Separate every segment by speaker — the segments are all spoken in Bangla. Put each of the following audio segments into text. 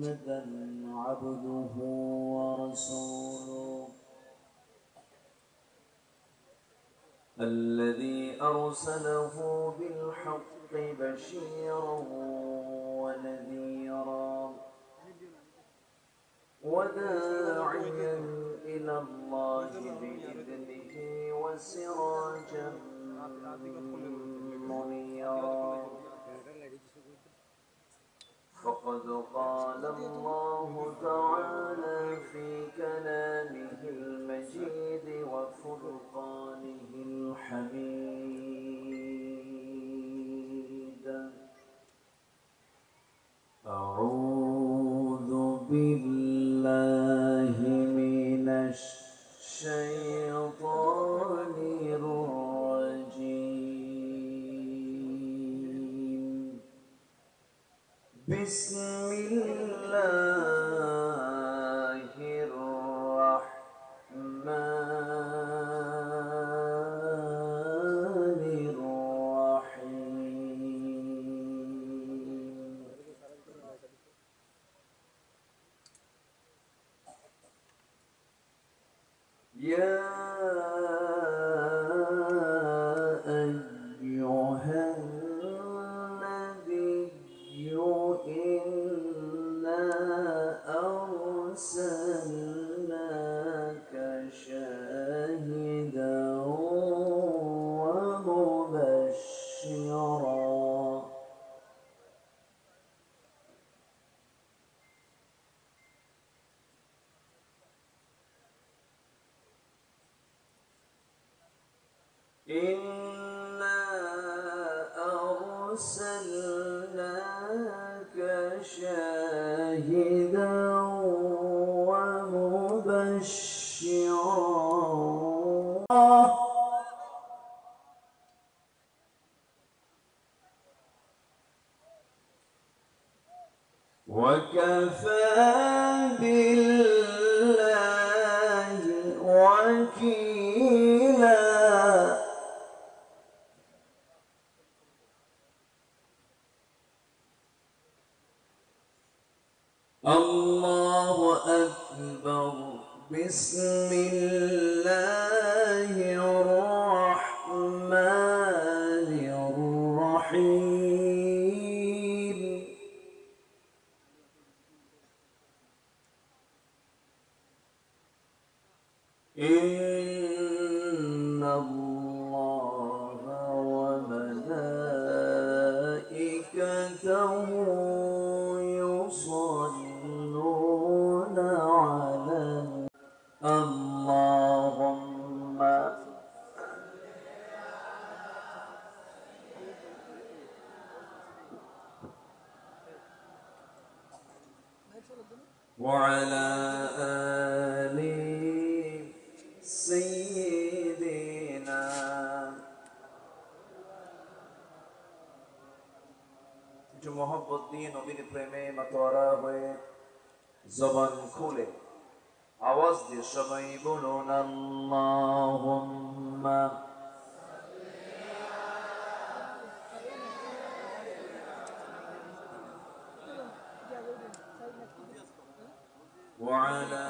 Speaker 1: محمدا عبده ورسوله الذي أرسله بالحق بشيرا ونذيرا وداعيا إلى الله بإذنه وسراجا منيرا فقد قال الله تعالى في كلامه المجيد وفرقانه الحميد أعوذ بالله من الشيطان الرجيم بسم الله الرحمن الرحيم يا أيها النبي إنا أرسلناك شاهدا ومبشرا إنا أرسلناك شاهدا ومبشرا وكفى بالله وكيلا الله أكبر بسم الله الرحمن الرحيم إن الله وملائكته يصلون على اللهم وعلى آل سيدنا जो मोहब्बत দিয়ে নবীর প্রেমে মাতোয়ারা হয়ে জবান খুলে আওয়াজ দিয়ে সবাই বলুন আল্লাহুম্মা وعلى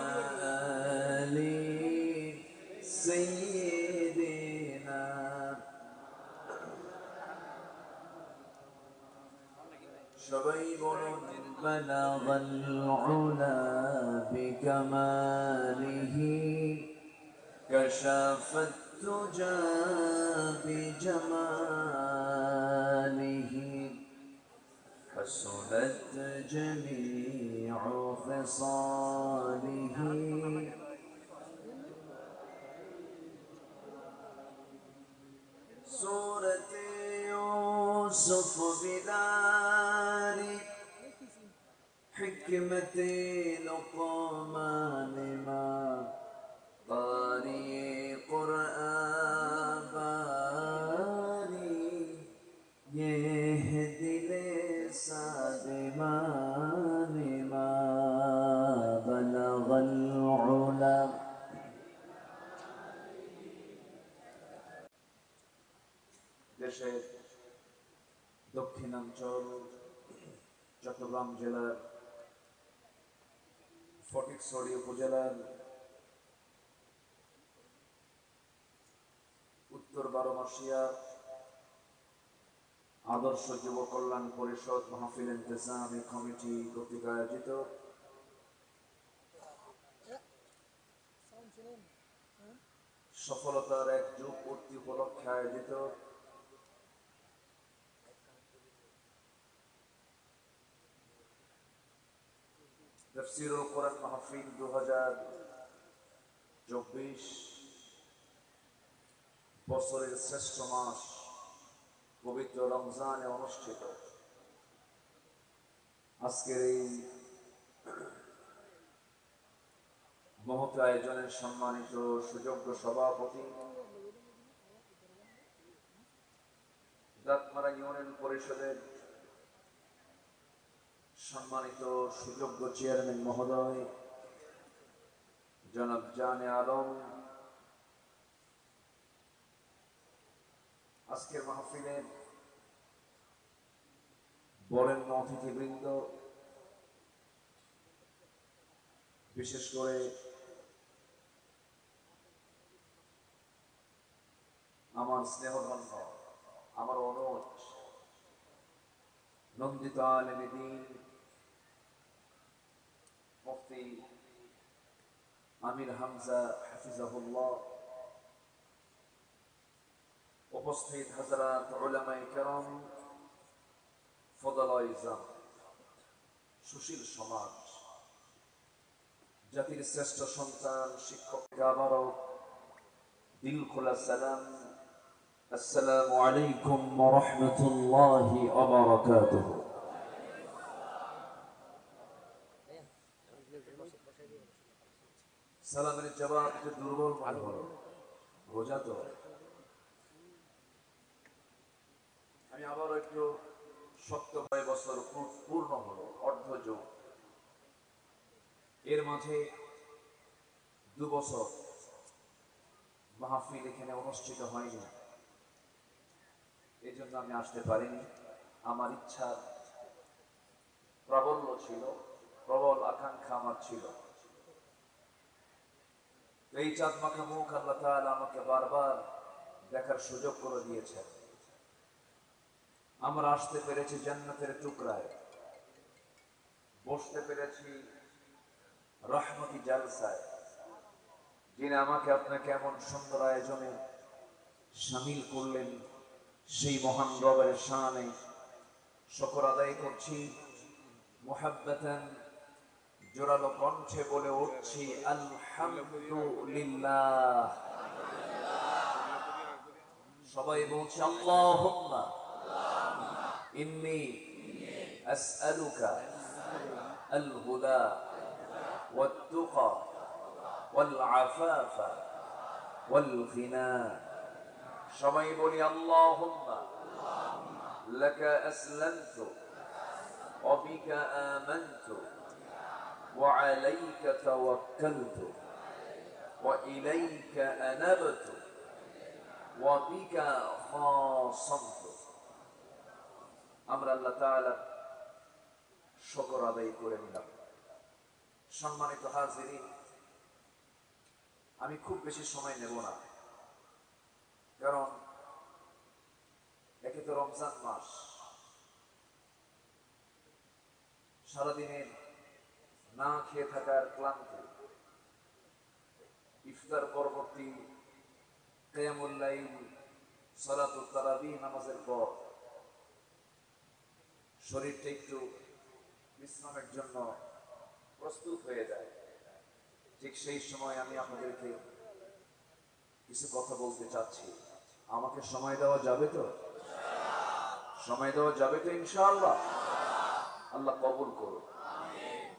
Speaker 1: آل سيدنا সবাই বলুন بلغ العلا بكماله كشف الدجى بجماله حسنت جميع خصاله سورة يوسف بدار حكمة لقمان ما قارئ قرآن باري يهدي لسادمان ما بلغ العلا দেশের দক্ষিণাঞ্চল চট্টগ্রাম জেলার ফটিকছড়ি উপজেলার উত্তর বারোমাসিয়া আদর্শ যুব কল্যাণ পরিষদ মাহফিল ইন্তেজামি কমিটি কর্তৃক আয়োজিত সফলতার এক যুগ পূর্তি উপলক্ষে আয়োজিত তাফসীরুল কোরআন মাহফিল 2024 বছরের শ্রেষ্ঠ মাস পবিত্র রমজানে অনুষ্ঠিত। আজকের এই মহৎ আয়োজনের সম্মানিত সুযোগ্য সভাপতি, দাঁতমারা ইউনিয়ন পরিষদের সম্মানিত সুযোগ্য চেয়ারম্যান মহোদয় জনাব জানে আলম, আজকের মাহফিলের বরেণ্য অতিথিবৃন্দ, বিশেষ করে আমার স্নেহধন্য, আমার অনুজ নন্দিত আলেমে দ্বীন মুফতি আমির হামজা হাফিজাহুল্লাহ, উপস্থিত হযরত উলামায়ে কেরাম, ফদলায়ে ইজাম, সুশীল সমাজ, জাতির শ্রেষ্ঠ সন্তান, শিক্ষককে আবারও দিল খোলা সালাম। আসসালামু আলাইকুম ওয়া রাহমাতুল্লাহি ওয়া বারাকাতুহু। সালামের জবাব যে দুর্বল মনে হলো, বোঝা তো। আমি আবারও একটু শক্ত 6 বছর পূর্ণ হলো, অর্ধযুগ। এর মাঝে 2 বছর মাহফিল এখানে অনুষ্ঠিত হয়নি, এই জন্য আমি আসতে পারিনি। আমার ইচ্ছা প্রবল ছিল, প্রবল আকাঙ্ক্ষা আমার ছিল। এই চাঁদ মাখা মুখ আল্লাহ তাআলা আমাকে বারবার দেখার সুযোগ করে দিয়েছেন। আমরা আসতে পেরেছি জান্নাতের টুকরায়, বসতে পেরেছি রহমতি জালসায়। যিনি আমাকে আপনাকে এমন সুন্দর আয়োজনে শামিল করলেন, সেই মহান রবের শানে শুকর আদায় করছি। মুহাব্বাতান জোরালো কণ্ঠে বলে উঠছি আলহামদুলিল্লাহ। সবাই বলছি আল্লাহুম্মা ইন্নী আসআলুকা আল হুদা ওয়াত তুকা ওয়াল আফাফা ওয়াল গিনা। সবাই বলি আল্লাহুম্মা লাকা আসলামতু ওয়া বিকা আমানতু ওয়া আলাইকা তাওয়াক্কালতু ওয়া ইলাইকা আনাবতু ওয়া বিকা খাসামতু। আমরা আল্লাহ তাআলা শুকর আদায় করে নিলাম। সম্মানিত হাজিরিন, আমি খুব বেশি সময় নেব না, কারণ একে তো রমজান মাস, সারাদিনের না খেয়ে থাকার ক্লান্তি, ইফতার পরবর্তী কিয়ামুল লাইল, সালাতুত তারাবিহ নামাজের পর শরীরটা একটু বিশ্রামের জন্য প্রস্তুত হয়ে যায়। ঠিক সেই সময় আমি আপনাদেরকে কিছু কথা বলতে চাচ্ছি। আমাকে সময় দেওয়া যাবে তো? সময় দেওয়া যাবে তো ইনশাআল্লাহ? আল্লাহ কবুল করুন।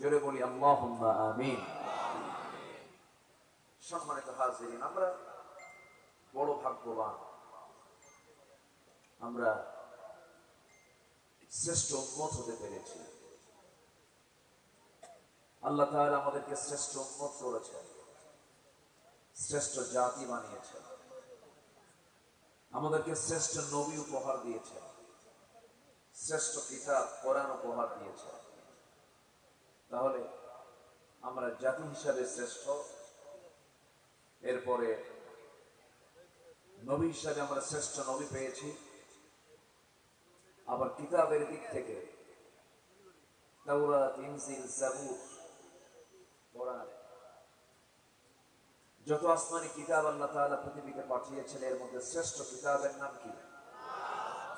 Speaker 1: জোরে বলি আল্লাহুম্মা আমিন। সম্মানিত হাজিরিন, আমরা বড় ভাগ্যবান, আমরা শ্রেষ্ঠ উম্মত হতে পেরেছি। আল্লাহ তাআলা আমাদেরকে শ্রেষ্ঠ উম্মত করেছেন, শ্রেষ্ঠ জাতি বানিয়েছেন, আমাদেরকে শ্রেষ্ঠ নবী উপহার দিয়েছেন, শ্রেষ্ঠ কিতাব কোরআন উপহার দিয়েছেন। তাহলে আমরা জাতি হিসাবে শ্রেষ্ঠ, এরপরে নবী হিসাবে আমরা শ্রেষ্ঠ নবী পেয়েছি। আবার কিতাবের দিক থেকে তাওরাত, ইনজিল, জাবুর, কোরআন, যত আসমানি কিতাব আল্লাহ তাআলা পৃথিবীতে পাঠিয়েছেন, এর মধ্যে শ্রেষ্ঠ কিতাবের নাম কি?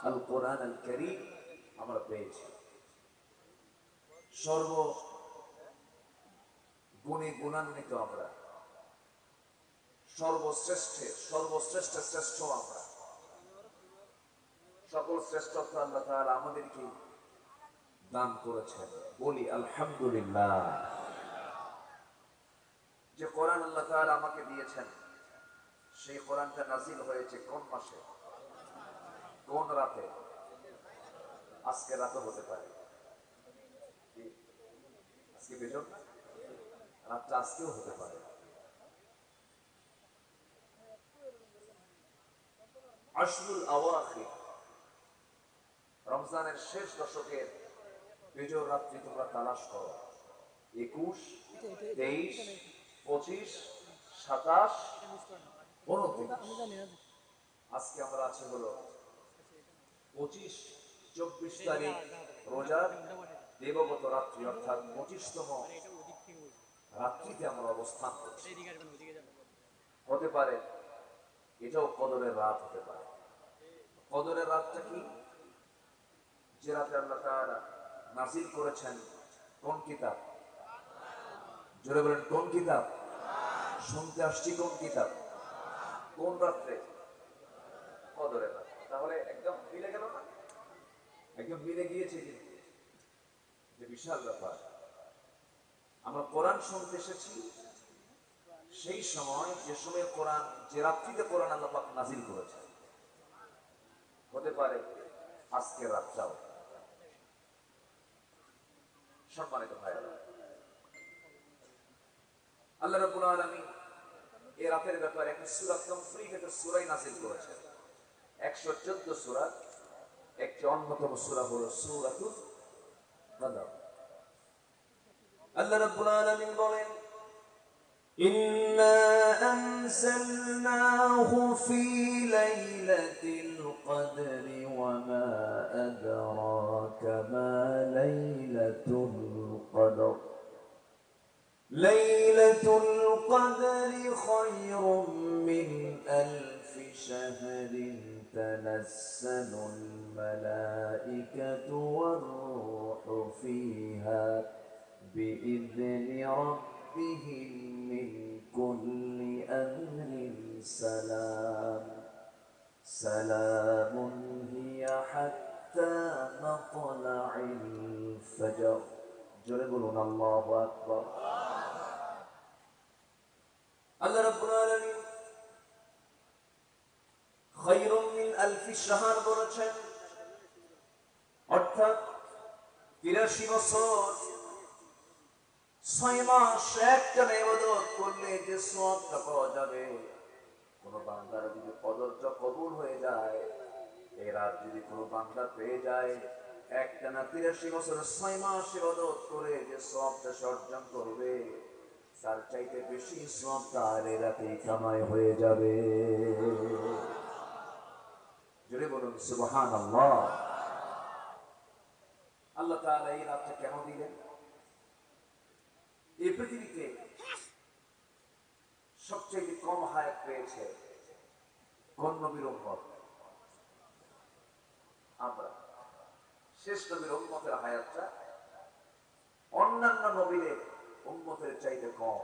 Speaker 1: আল কোরআন আল কারীম আমরা পেয়েছি। সর্ব গুণে গুণান্বিত আমরা, সর্বশ্রেষ্ঠ শ্রেষ্ঠ আমরা। সকল শ্রেষ্ঠত্ব আল্লাহ তাআলা আমাদেরকে দান করেছেন। বলি আলহামদুলিল্লাহ। যে কোরআন আল্লাহ তাআলা আমাকে দিয়েছেন, সেই কোরআনটা নাজিল হয়েছে কোন মাসে, কোন রাতে? আজকে রাতে হতে পারে, আজকে বেজন রাতটা আজকেও হতে পারে। আশরুল আওয়াখির, রমজানের শেষ দশকের বেজর রাত্রি তোমরা তালাশ করো। 21, 23, 25, 27, 29। আজকে আমরা আছি হলো 25, 24 তারিখ, রোজার দেবগত রাত্রি, অর্থাৎ 25তম রাত্রিতে আমরা অবস্থান করছি। হতে পারে এটাও কদরের রাত হতে পারে। কদরের রাতটা কি? যে রাতে আল্লাহ তাআলা নাযিল করেছেন কোন কিতাব? জোরে বলেন কোন কিতাব? শুনতে আসছি কোন কিতাব? কোন রাত্রে? কদরের রাত। তাহলে একদম মিলে গেল না? একদম মিলে গিয়েছে কিন্তু, যে বিশাল ব্যাপার। আমরা কোরআন শুনতে এসেছি সেই সময়, যে সময় কোরআন, যে রাত্রিতে কোরআন আল্লাহ পাক নাযিল করেছেন। হতে পারে আজকের রাতটাও। সম্মানিত ভাইরা, আল্লাহ রাব্বুল আলামিন এই রাতের ব্যাপারে একটা সূরা তাফসীর, একটা সূরা নাযিল করেছেন। 114 সূরা, একটি অন্যতম সূরা হলো সূরাতুল কদর। আল্লাহ রাব্বুল আলামিন বলেন, ইন্না আনসালনাহু ফি লাইলাতিল কদরি ওয়া মা আদরাকা মা লাইলাতুল কদর লাইলাতুল কদরি খায়রুম মিন আলফি শাহরিন তানাজ্জালুল মালাইকাতু ওয়ার রূহু ফিহা বিইذনি রাব্বিহিম মিন কুল্লি আমরিন সালাম সালামুন হিয়া হাত্তা মাতলাইল ফজর। জোরে বলুন আল্লাহু আকবার। আল্লাহ রাব্বুল আলামিন খায়রুম মিন আলফি শাহর বলেছেন, অর্থাৎ 83 বছর 6 মাস একটানা ইবাদত করলে যে সওয়াবটা পাওয়া যাবে, কোন বান্দার যদি কদরটা কবুল হয়ে যায়, এই রাত যদি কোন বান্দা পেয়ে যায়, একটানা 83 বছর 6 মাস ইবাদত করে যে সওয়াবটা অর্জন করবে, তার চাইতে বেশি সওয়াব তার এই রাতেই কামাই হয়ে যাবে। জোরে বলুন সুবহানাল্লাহ। আল্লাহ তাআলা এই রাতটা কেন দিলেন? এই পৃথিবীতে সবচেয়ে কম হায়াত পেয়েছে কোন নবীর উম্মত? আমরা। শেষ নবীর উম্মতের হায়াতটা অন্যান্য নবীদের উম্মতের চাইতে কম।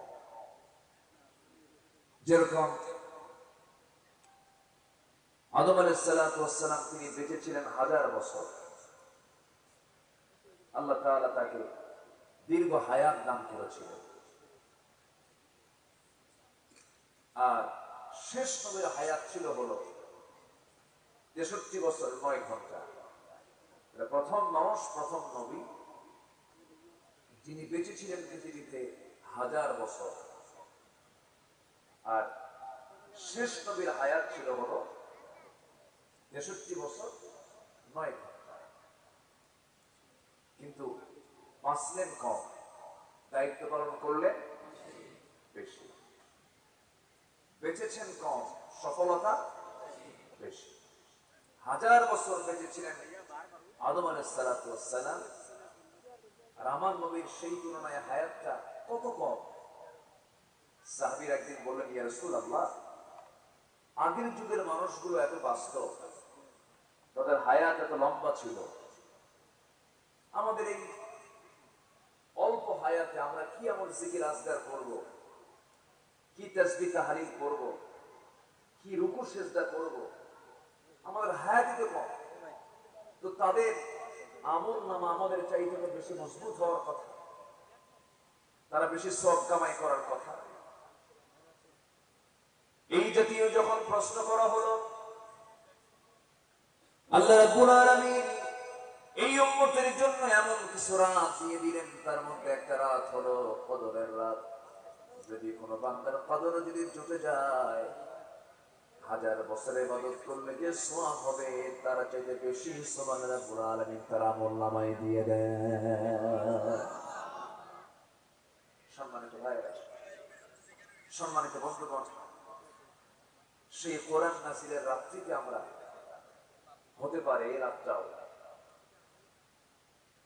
Speaker 1: যেরকম আদম আলাইহিস সালাতু ওয়াস সালাম, তিনি বেঁচে ছিলেন 1000 বছর। আল্লাহ তাআলা তাকে দীর্ঘ হায়াত দান করেছিলেন। আর শেষ নবীর হায়াত ছিল হলো 63 বছর 9 ঘন্টা। প্রথম মানুষ, প্রথম নবী যিনি বেঁচে ছিলেন পৃথিবীতে 1000 বছর, আর শেষ নবীর হায়াত ছিল হলো 63 বছর 9 ঘন্টা। কিন্তু বাঁচলেন কম, দায়িত্ব পালন করলে বেশি, বেঁচেছেন কম, সফলতা বেশি। 1000 বছর বেঁচেছিলেন আদম আলাইহিস সালাতু ওয়াস সালাম, আর আমার নবীর সেই তুলনায় হায়াতটা কত কম। সাহাবীরা একদিন বললেন, ইয়া রাসূলুল্লাহ, আগের যুগের মানুষগুলো এত বাস্তব, তাদের হায়াত এত লম্বা ছিল, আমাদের এই অল্প হায়াতে আমরা কি এমন জিকির আজগার করব, কি তাসবিহ তাহলিল করব, কি রুকু সিজদা করব, আমাদের হায়াতই তো কম। তো তাদের আমল নামা আমাদের চাইতে তো বেশি মজবুত হওয়ার কথা, তারা বেশি সওয়াব কামাই করার কথা। এই জাতীয় যখন প্রশ্ন করা হলো, আল্লাহ রাব্বুল আলামিন এই উম্মতের জন্য এমন কিছু রাত দিয়ে দিলেন, তার মধ্যে একটা রাত হলো কদরের রাত। যদি কোনো বান্দার কদর যদি জুটে যায়, 1000 বছর ইবাদত করলে যে সওয়াব হবে তার চাইতে বেশি সওয়াব রাব্বুল আলামিন তার আমলনামায় দিয়ে দেন। সম্মানিত ভাইরা, সম্মানিত বন্ধুগণ, সেই কোরআন নাযিলের রাত্রিতে আমরা হতে পারে এই রাতটাও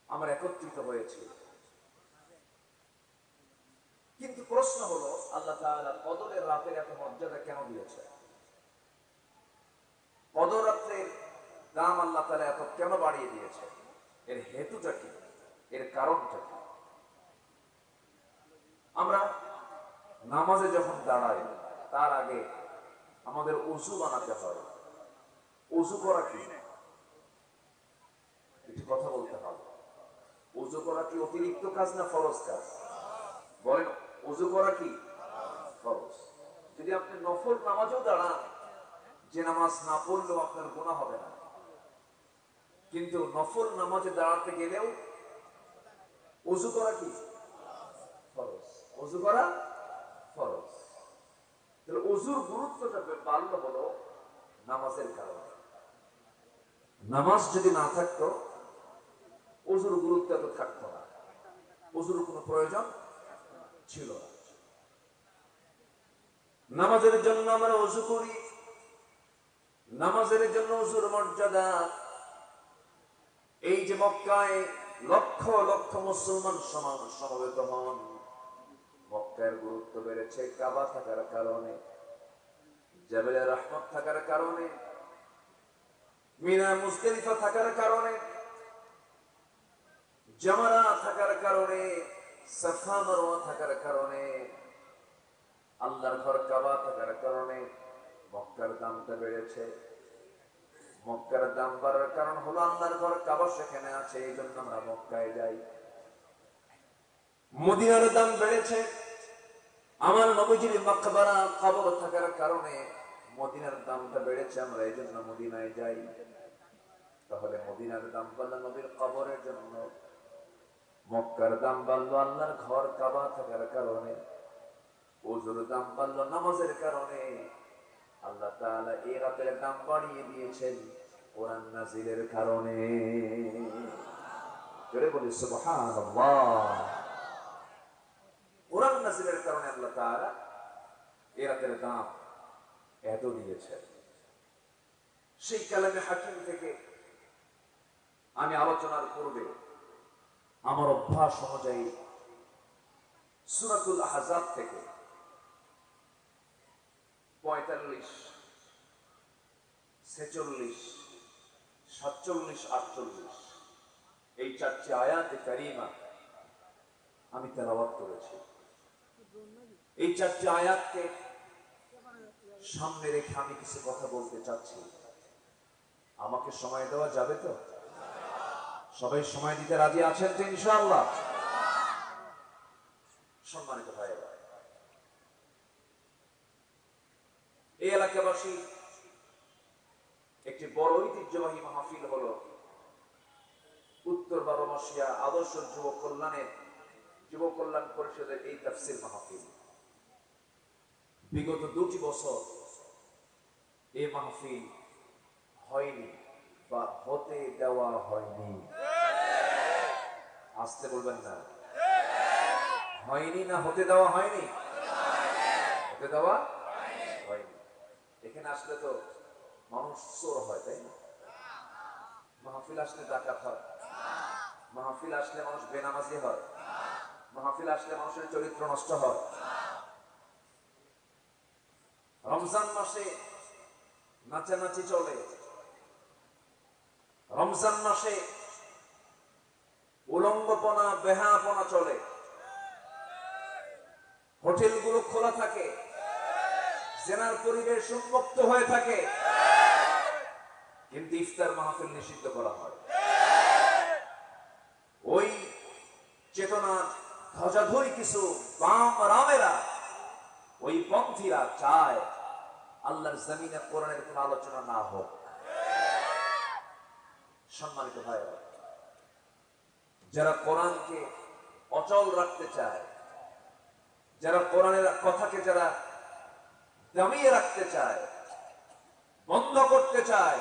Speaker 1: আমরা একত্রিত হয়েছি। কিন্তু প্রশ্ন হলো, আল্লাহ তাআলা কদরের রাতের এত মর্যাদা কেন দিয়েছে? কদর রাতের দাম আল্লাহ তাআলা এত কেন বাড়িয়ে দিয়েছে? এর হেতুটা কি? এর কারণটা কি? আমরা নামাজে যখন দাঁড়াই তার আগে আমাদের ওযু বানাতে হয়। ওযু করা কি? একটু কথা বলতে হবে। ওযু করা কি অতিরিক্ত কাজ না ফরজ কাজ? বলেন, ওযু করা কি ফরজ? যদি আপনি নফল নামাজও দাঁড়ান, যে নামাজ না পড়লেও আপনার গুনাহ হবে না, কিন্তু নফল নামাজে দাঁড়াতে গেলেও ওযু করা কি ফরজ? ওযু করা ফরজ। তাহলে ওযুর গুরুত্বটা বাড়লো হলো নামাজের কারণে। নামাজ যদি না থাকতো, ওযুর গুরুত্ব তো থাকতো না, ওযুর কোনো প্রয়োজন ছিল না। নামাজের জন্য আমরা ওযু করি, নামাজের জন্য ওযুর মর্যাদা। এই যে মক্কায় লক্ষ লক্ষ মুসলমান সমবেত হন, মক্কার গুরুত্ব বেড়েছে কাবা থাকার কারণে, জাবেলে রহমত থাকার কারণে, মিনা মুজদালিফা থাকার কারণে, জামারা থাকার কারণে, সাফা মারওয়া থাকার কারণে, আল্লাহর ঘর কাবা থাকার কারণে মক্কার দামটা বেড়েছে। মক্কার দাম বাড়ার কারণ হলো আল্লাহর ঘর কাবা সেখানে আছে, এই জন্য আমরা মক্কায় যাই। মদিনার দাম বেড়েছে, আমার নবীজির মাকবারা কবর থাকার কারণে মদিনার দামটা বেড়েছে, আমরা এই জন্য মদিনায় যাই। তাহলে মদিনার দাম বাড়লো নবীর কবরের জন্য, মক্কার দাম বাড়লো আল্লাহর ঘর কাবা থাকার কারণে, ওযুর দাম বাড়লো নামাজের কারণে। আল্লাহ তাআলা এই রাতের দাম বাড়িয়ে দিয়েছেন কোরআন নাযিলের কারণে। জোরে বলি সুবহানাল্লাহ। কোরআন নাযিলের কারণে আল্লাহ তাআলা এই রাতের দাম এত দিয়েছেন। সেই কালামে হাকিম থেকে আমি আলোচনার পূর্বে আমার অভ্যাস অনুযায়ী সূরাতুল আহজাব থেকে 45, 46, 47, 48 এই 4টি আয়াতে কারিমা আমি তেলাওয়াত করেছি। এই 4টি আয়াতকে সামনে রেখে আমি কিছু কথা বলতে চাচ্ছি। আমাকে সময় দেওয়া যাবে তো? সবাই সময় দিতে রাজি আছেন তো ইনশাআল্লাহ? সম্মানিত ভাইরা, এই এলাকাবাসী একটি বড় ঐতিহ্যবাহী মাহফিল হলো উত্তর 12 মাসিয়া আদর্শ যুব কল্যাণ পরিষদের এই তাফসীর মাহফিল। বিগত 2টি বছর এই মাহফিল হয়নি বা হতে দেওয়া হয়নি। আসতে বলবেন না, হয়নি না হতে দেওয়া হয়নি? হতে দেওয়া হয়নি। এখানে আসলে তো মানুষ চোর হয়, তাই না? মাহফিল আসলে ডাকাত হয়, মাহফিল আসলে মানুষ বেনামাজি হয়, মাহফিল আসলে মানুষের চরিত্র নষ্ট হয়। রমজান মাসে নাচানাচি চলে, রমজান মাসে উলঙ্গপনা বেহাপনা চলে, হোটেলগুলো খোলা থাকে, জেনার পরিবেশ উন্মুক্ত হয়ে থাকে, কিন্তু ইফতার মাহফিল নিষিদ্ধ করা হয়। ওই চেতনার ধ্বজাধরি কিছু বাম রামেরা, ওই পন্থীরা চায় আল্লাহর জমিনে কোরআনের কোন আলোচনা না হোক। সম্মানিত ভাইরা, যারা কোরআনকে অচল রাখতে চায়, যারা কোরআনের কথাকে যারা দামিয়ে রাখতে চায়, বন্ধ করতে চায়,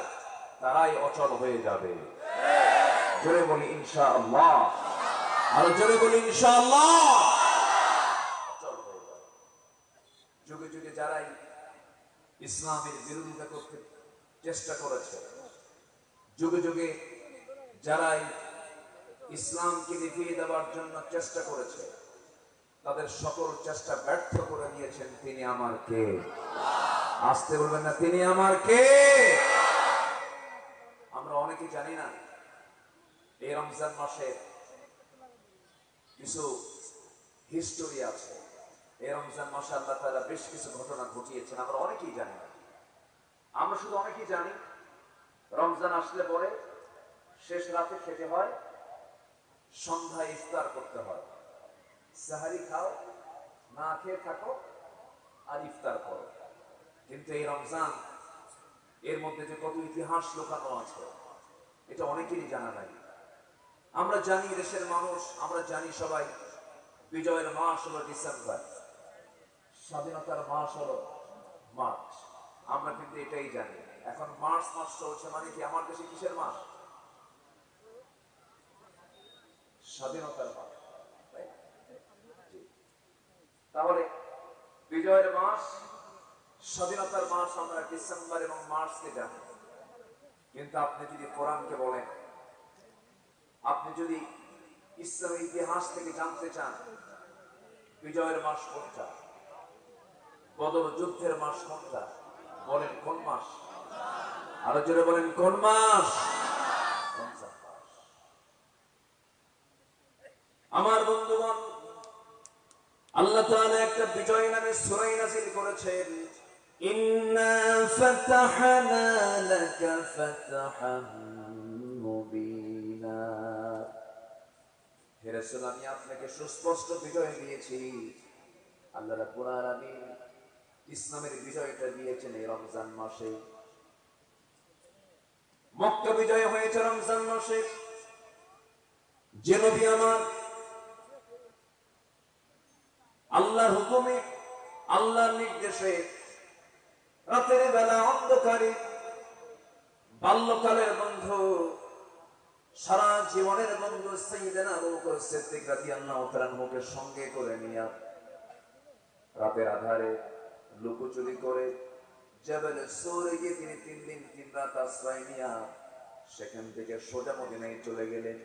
Speaker 1: তারাই অচল হয়ে যাবে। জোরে বলি ইনশাআল্লাহ, আর জোরে বলি ইনশাআল্লাহ। অচল হয়ে যাবে। যুগে যুগে যারাই ইসলামের বিরোধিতা করতে চেষ্টা করেছে, যুগে যুগে যারাই ইসলামকে দেখিয়ে দেওয়ার জন্য চেষ্টা করেছে, তাদের সকল চেষ্টা ব্যর্থ করে দিয়েছেন তিনি আমার কে? আসতে বলবেন না, তিনি আমার কে? আমরা অনেকে জানি না এই রমজান মাসে কিছু হিস্টোরি আছে। এই রমজান মাসে আল্লাহ তাআলা বেশ কিছু ঘটনা ঘটিয়েছেন, আমরা অনেকেই জানি না। আমরা শুধু অনেকেই জানি রমজান আসলে পরে শেষ রাতে খেতে হয়, সন্ধ্যায় ইফতার করতে হয়। সাহারি খাও, না খেয়ে থাকো, আর ইফতার করো। কিন্তু এই রমজান, এর মধ্যে যে কত ইতিহাস লুকানো আছে, এটা অনেকেরই জানা নাই। আমরা জানি দেশের মানুষ, আমরা জানি সবাই বিজয়ের মাস হলো ডিসেম্বর, স্বাধীনতার মাস হলো মার্চ। আমরা কিন্তু এটাই জানি। এখন মার্চ মাস চলছে মানে কি আমার দেশে কিসের মাস? স্বাধীনতার মাস। তাহলে বিজয়ের মাস, স্বাধীনতার মাস আমরা ডিসেম্বর এবং মার্চকে জানি। কিন্তু আপনি যদি কোরআনকে বলেন, আপনি যদি ইসলামের ইতিহাস থেকে জানতে চান বিজয়ের মাস কোনটা, বদর যুদ্ধের মাস কোনটা, বলেন কোন মাস? আরো জোরে বলেন কোন মাস? রমজান মাস। আমার বন্ধুগণ, আল্লাহ তাআলা একটা বিজয় নামে সূরা নাযিল করেছেন। ইন্না ফাতাহনা লাকা ফাতহাম মুবিনা। হে রাসূল, আমি আপনাকে সুস্পষ্ট বিজয় দিয়েছি। আল্লাহ রাব্বুল আলামিন ইসলামের বিজয়টা দিয়েছেন এই রমজান মাসে। মক্কা বিজয় হয়েছে রমজান মাসে। যে নবী আমার আল্লাহর হুকুমে, আল্লাহর নির্দেশে রাতের বেলা অন্ধকারে বাল্যকালের বন্ধু, সারা জীবনের বন্ধু সাইয়েদনা আবু বকর সিদ্দিক রাদিয়াল্লাহু তাআলা আনহুকে সঙ্গে করে নিয়ে রাতের আধারে লুকোচুরি করে জাবাল সূরে গিয়ে তিনি 3 দিন 3 রাত আশ্রয় নিয়ে সেখান থেকে সোজা মদিনায় চলে গেলেন,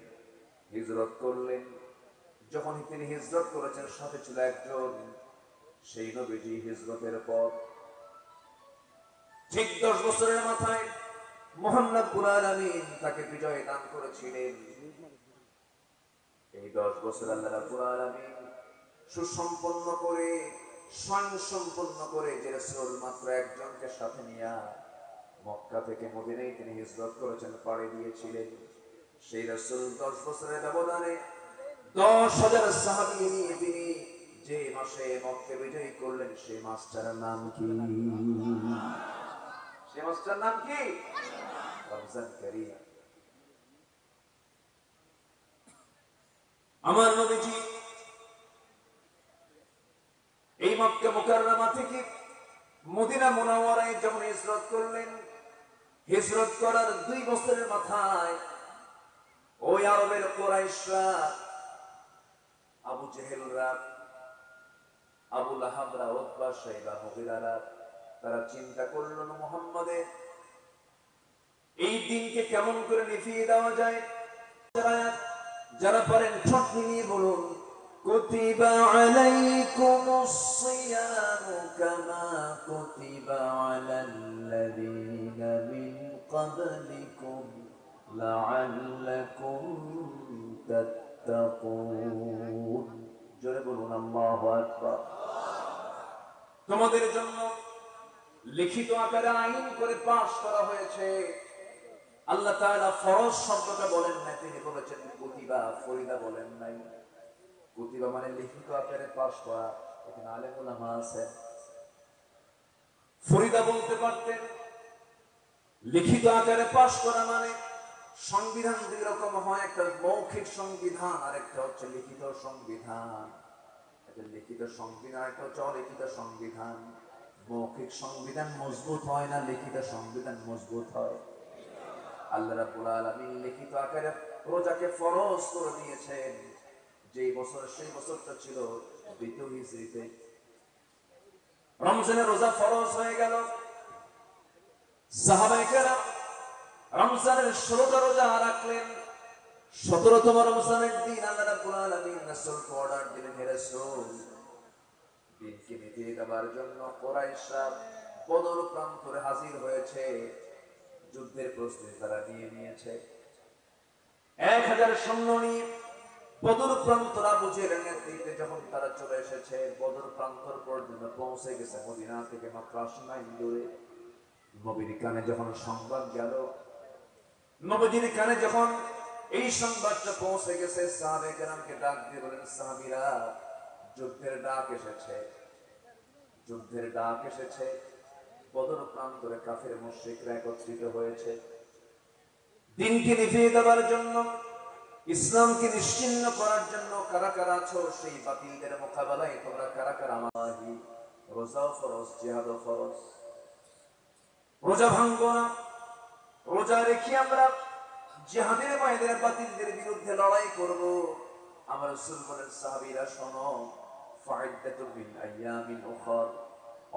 Speaker 1: হিজরত করলেন। যখন তিনি হিজরত করেছেন, সাথে ছিল একজন। সেই নবীজি হিজরতের পর ঠিক 10 বছরের মাথায় মহান রব্বুল আলামিন তাকে বিজয় দান করেছিলেন। এই 10 বছর আল্লাহ রাব্বুল আলামিন সুসম্পন্ন করে, স্বয়ংসম্পন্ন করে যে রাসূল মাত্র একজনকে সাথে নিয়ে মক্কা থেকে মদিনায় তিনি হিজরত করেছেন, পাড়ি দিয়েছিলেন। সেই রাসূল 10 বছরের ব্যবধানে 10,000 সাহাবী নিয়ে তিনি যে মাসে মক্কা বিজয় করলেন, সেই মাসটার নাম কি? সেই মাসটার নাম কি? রমজান কারীম। আমার নবীজি এই মক্কা মুকাররমা থেকে মদিনা মুনাওয়ারায় যখন হিজরত করলেন, হিজরত করার 2 বছরের মাথায় ওই আরবের কুরাইশরা, আবু জেহেলরা, আবু লাহাবরা, উতবা, শাইবা, মুগিরারা তারা চিন্তা করলো না মুহাম্মাদের এই দিনকে কেমন করে নিভিয়ে দেওয়া যায়। যারা পারেন ঠোঁট মিলিয়ে বলুন, কুতিবা আলাইকুমুস সিয়ামু কামা কুতিবা আলাল্লাযীনা মিন ক্বাবলিকুম লাআল্লাকুম তাত্তাকুন। জোরে বলুন আল্লাহু আকবার। তোমাদের জন্য লিখিত আকারে আইন করে পাশ করা হয়েছে। আল্লাহ তাআলা ফরজ শব্দটা বলেন না, তিনি বলেছেন কুতিবা, ফরিদা বলেন নাই। কুতিবা মানে লিখিত আকারে পাশ করা। এখানে আলেম উলামা আছে, ফরিদা বলতে পারতেন। লিখিত আকারে পাশ করা মানে সংবিধান দুই রকম হয়, একটা মৌখিক সংবিধান আর একটা হচ্ছে লিখিত সংবিধান। একটা লিখিত সংবিধান, একটা হচ্ছে অলিখিত সংবিধান। মৌখিক সংবিধান মজবুত হয় না, লিখিত সংবিধান মজবুত হয়। আল্লাহ রাব্বুল আলামিন লিখিত আকারে রোজাকে ফরজ করে দিয়েছেন। যেই বছর, সেই বছরটা ছিল দ্বিতীয় হিজরিতে রমজানের রোজা ফরজ হয়ে গেল। সাহাবায়ে কেরাম রমজানের 16টা রোজা রাখলেন। 17তম রমজানের দিন আল্লাহ রাব্বুল আলামিন রাসূলকে অর্ডার দিলেন, হে রাসূল, দিনকে মিটিয়ে দেওয়ার জন্য কুরাইশরা বদর প্রান্তরে হাজির হয়েছে। যুদ্ধের প্রস্তুতি তারা নিয়ে নিয়েছে। 1000 সৈন্য নিয়ে বদর প্রান্তর আবু জেহেলের নেতৃত্বে যখন তারা চলে এসেছে, বদর প্রান্তর পর্যন্ত পৌঁছে গেছে মদিনা থেকে মাত্র 80 মাইল দূরে। নবীর কানে যখন সংবাদ গেল, নবীর কানে যখন এই সংবাদটা পৌঁছে গেছে, সাহাবায়ে কেরামকে ডাক দিয়ে বলেন, সাহাবীরা, যুদ্ধের ডাক এসেছে, যুদ্ধের ডাক এসেছে। বদর প্রান্তরে কাফের মুশরিকরা একত্রিত হয়েছে দিনকে নিভিয়ে দেওয়ার জন্য, ইসলামকে নিশ্চিহ্ন করার জন্য। কারা কারা আছো সেই বাতিলদের মোকাবেলায় তোমরা কারা কারা? আমাহি রোজা ফরজ, জিহাদ ফরজ। রোজা ভাঙবো না, রোজা রেখে আমরা জিহাদের ময়দানে বাতিলদের বিরুদ্ধে লড়াই করব। আমার রাসূল বলেন, সাহাবীরা শোনো, ফাইদাতু মিন আইয়ামিন উখর,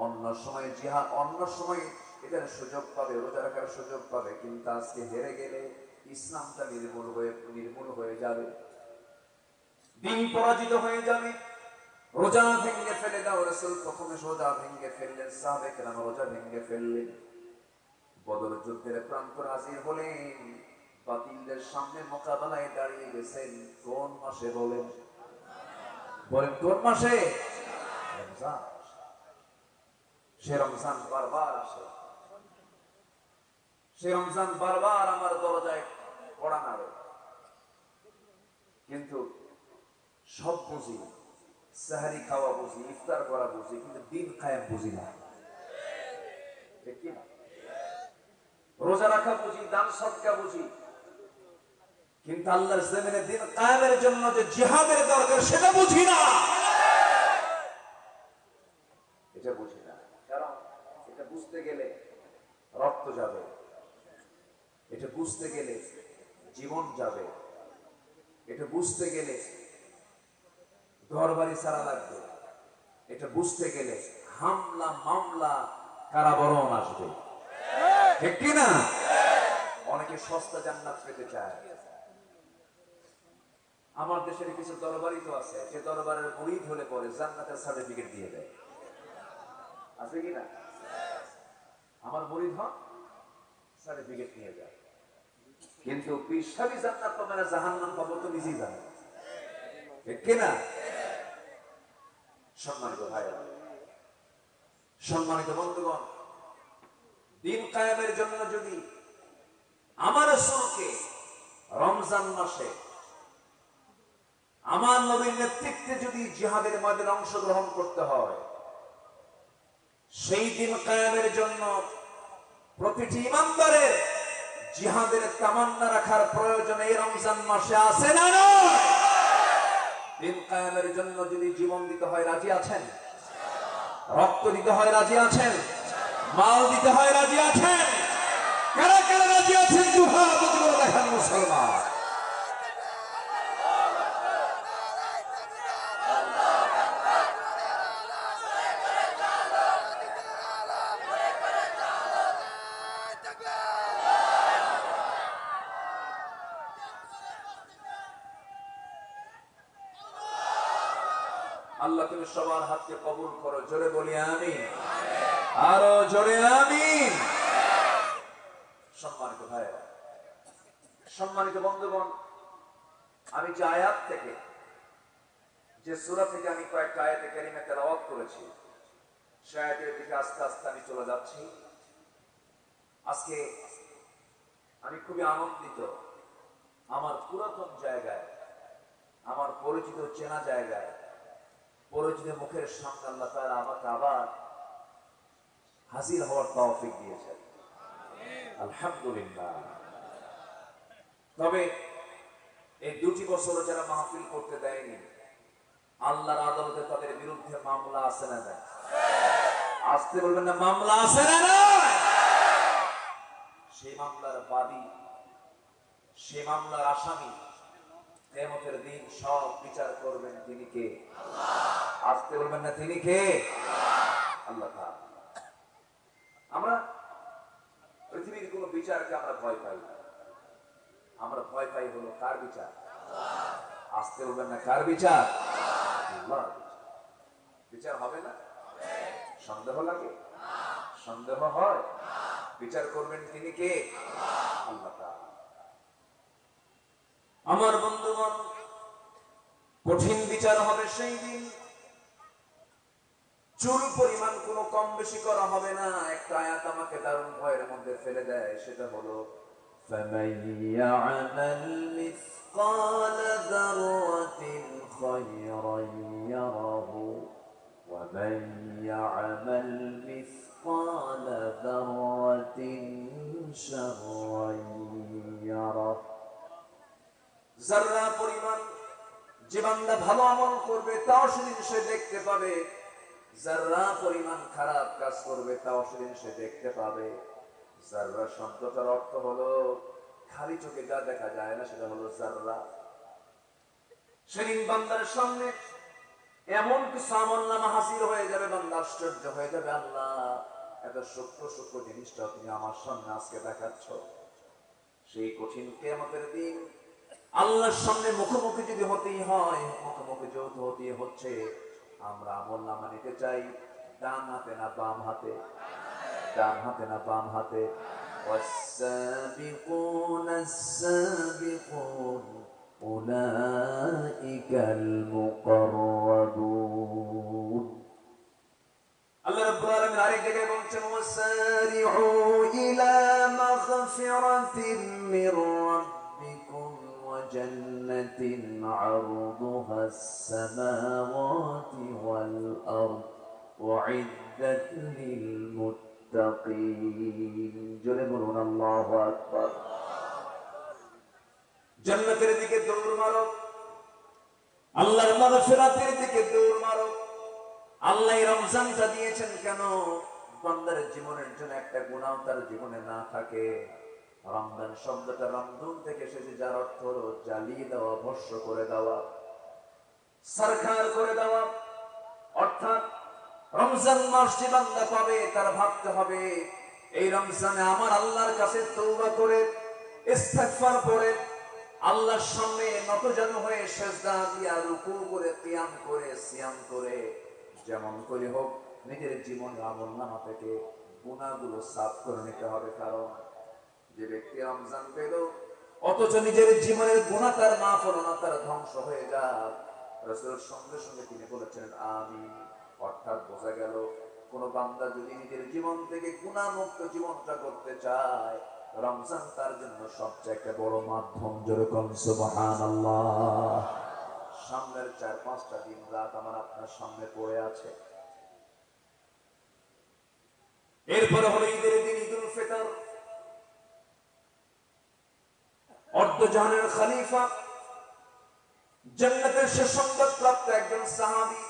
Speaker 1: অন্য সময় জিহাদ, অন্য সময় এটার সুযোগ পাবে, রোজা রাখার সুযোগ পাবে, কিন্তু আজকে হেরে গেলে ইসলামটা নির্মূল হয়ে যাবে, দিন পরাজিত হয়ে যাবে। রোজা ভেঙে ফেলে দাও। রাসূল প্রথমে রোজা ভেঙে ফেললেন, সাহাবায়ে কেরাম রোজা ভেঙে ফেললেন। বদর যুদ্ধের প্রান্তরে হাজির হলেন, বাতিলদের সামনে মোকাবেলায় দাঁড়িয়ে গেছেন। কোন মাসে বলেন? বলেন কোন মাসে? রমজান। সে রমজান বারবার আসে, সে রমজান বারবার আমার দরজায় কড়া নাড়ে। কিন্তু সব বুঝি, সাহারি খাওয়া বুঝি, ইফতার করা বুঝি, কিন্তু দিন কায়েম বুঝি না। ঠিক কি না? রোজা রাখা বুঝি, দান সদকা বুঝি, কিন্তু আল্লাহর জমিনে দিন কায়েমের জন্য যে জিহাদের দরকার সেটা বুঝি না। এটা বুঝি না, কারণ এটা বুঝতে গেলে রক্ত যাবে, এটা বুঝতে গেলে জীবন যাবে, এটা বুঝতে গেলে ঘরবাড়ি ছাড়া লাগবে, এটা বুঝতে গেলে হামলা মামলা কারাবরণ আসবে। ঠিক কি না? অনেকে সস্তা জান্নাত পেতে চায়। আমার দেশের কিছু দরবারই তো আছে, যে দরবারের মুরিদ হলে পরে জান্নাতের সার্টিফিকেট দিয়ে দেয়। আছে কি না? আমার মুরিদ হন, সার্টিফিকেট নিয়ে যায়। কিন্তু পিসাবি জান্নাত পাবে না, জাহান্নাম পাবো তো নিজেই জানে। ঠিক কি না? সম্মানিত ভাইরা, সম্মানিত বন্ধুগণ, দিন কায়েমের জন্য যদি আমার রাসূলকে রমজান মাসে আমার নবীর নেতৃত্বে যদি জিহাদের ময়দানে অংশগ্রহণ করতে হয়, সেই দিন কায়েমের জন্য প্রতিটি ইমানদারের জিহাদের তামান্না রাখার প্রয়োজন এই রমজান মাসে আছে না নয়? দিন কায়েমের জন্য যদি জীবন দিতে হয় রাজি আছেন? রক্ত দিতে হয় রাজি আছেন? মাল দিতে হয় রাজি আছেন? কারা কারা রাজি আছেন? দুহাত করে দেখান মুসলমান। আল্লাহ তুমি সবার হাতকে কবুল করো, জোরে বলি আমিন, আরো জোরে আমিন। সম্মানিত ভাইরা, সম্মানিত বন্ধুগণ, আমি যে আয়াত থেকে, যে সূরা থেকে আমি কয়েকটা আয়াতে কারিমা তেলাওয়াত করেছি, সে আয়াতের দিকে আস্তে আস্তে আমি চলে যাচ্ছি। আজকে আমি খুবই আনন্দিত, আমার পুরাতন জায়গায়, আমার পরিচিত চেনা জায়গায়, পরিচিত মুখের সামনে আল্লাহ তাআলা আমাকে আবার হাজির হওয়ার তৌফিক দিয়েছেন, আলহামদুলিল্লাহ। তবে এই 2টি বছর যারা মাহফিল করতে দেয়নি, আল্লাহর আদালতে তাদের বিরুদ্ধে মামলা আছে না নাই? আসতে বলবেন না, মামলা আছে না নাই? সেই মামলার বাদী, সেই মামলার আসামি কিয়ামতের দিন সব বিচার করবেন তিনি কে? আল্লাহ। আসতে বলবেন না, তিনি কে? আল্লাহ তাআলা। আমরা পৃথিবীর কোন বিচারকে আমরা ভয় পাই না, আমরা ভয় পাই হলো কার বিচার? আল্লাহ। আসতে বলবেন না, কার বিচার? আল্লাহ। বিচার হবে না? সন্দেহ লাগে? সন্দেহ হয়? বিচার করবেন তিনি কে? আল্লাহ তাআলা। আমার বন্ধুগণ, কঠিন বিচার হবে সেই দিন, চুল পরিমাণ কোনো কম বেশি করা হবে না। একটা আয়াত আমাকে দারুণ ভয়ের মধ্যে ফেলে দেয়, সেটা হলো فَمَن يَعْمَلْ مِثْقَالَ ذَرَّةٍ خَيْرًا يَرَهُ وَمَن يَعْمَلْ مِثْقَالَ ذَرَّةٍ شَرًّا يَرَهُ। যারা পরিমাণ যে বান্দা ভালো আমল করবে তাও সেদিন সে দেখতে পাবে, যারা পরিমাণ খারাপ কাজ করবে তাও সেদিন সে দেখতে পাবে। যারা শব্দটার অর্থ হলো খালি চোখে যা দেখা যায় না, সেটা হলো যারা। সেদিন বান্দার সামনে এমন কিছু আমলনামা হাজির হয়ে যাবে, বান্দা আশ্চর্য হয়ে যাবে, আল্লাহ এত সূক্ষ্ম সূক্ষ্ম জিনিসটা তুমি আমার সামনে আজকে দেখাচ্ছ। সেই কঠিন কিয়ামতের দিন আল্লাহর সামনে মুখোমুখি যদি হতেই হয়, মুখোমুখি যেহেতু হতে হচ্ছে, আমরা আমলনামা নিতে চাই ডান হাতে না বাম হাতে? ডান হাতে না বাম হাতে? والسابقون السابقون أولئك المقربون। আল্লাহ রাব্বুল আলামিন আরেক জায়গায় বলছেন ওয়াসারিউ ইলা মাগফিরাতিন মির রাব্বিকুম ওয়া জান্নাতিন আরদুহা আস-সামাওয়াতি ওয়াল আরদ উইদ্দাত লিল মুত্তাকিন। জোরে বলুন আল্লাহু আকবার। জান্নাতের দিকে দৌড় মারো, আল্লাহর মাগফিরাতের দিকে দৌড় মারো। আল্লাহ রমজানটা দিয়েছেন কেন? বান্দার জীবনের জন্য একটা গুনাহ তার জীবনে না থাকে। রমজান শব্দটা রমজান থেকে এসেছে, যার অর্থ হলো জ্বালিয়ে দেওয়া, ভস্ম করে দেওয়া, সরকার করে দেওয়া। অর্থাৎ রমজান মাস যে বান্দা পাবে তার ভাবতে হবে এই রমজানে আমার আল্লাহর কাছে তওবা করে, ইস্তিগফার করে, আল্লাহর সামনে নতজানু হয়ে সিজদা দিয়া, রুকু করে, কিয়াম করে, সিয়াম করে, যেমন করে হোক নিজের জীবনের আমলনামা থেকে গুনাহগুলো সাফ করে নিতে হবে। কারণ যে ব্যক্তি রমজান পেল অথচ নিজের জীবনের গুনাহ তার মাফ হলো না, তার ধ্বংস হয়ে যায়, রাসূলের সঙ্গে সঙ্গে তিনি বলেছেন আমিন। অর্থাৎ বোঝা গেল, কোন বান্দা যদি নিজের জীবন থেকে গুনাহ মুক্ত জীবনটা করতে চায়, রমজান তার জন্য সবচেয়ে একটা বড় মাধ্যম। জোরে বলুন সুবহানাল্লাহ। সামনের 4-5টা দিন রাত আমার আপনার সামনে পড়ে আছে। এরপরে হলো ঈদের দিন, ঈদুল ফিতর। অর্ধজাহানের খলিফা, জান্নাতের সুসংবাদ প্রাপ্ত একজন সাহাবী,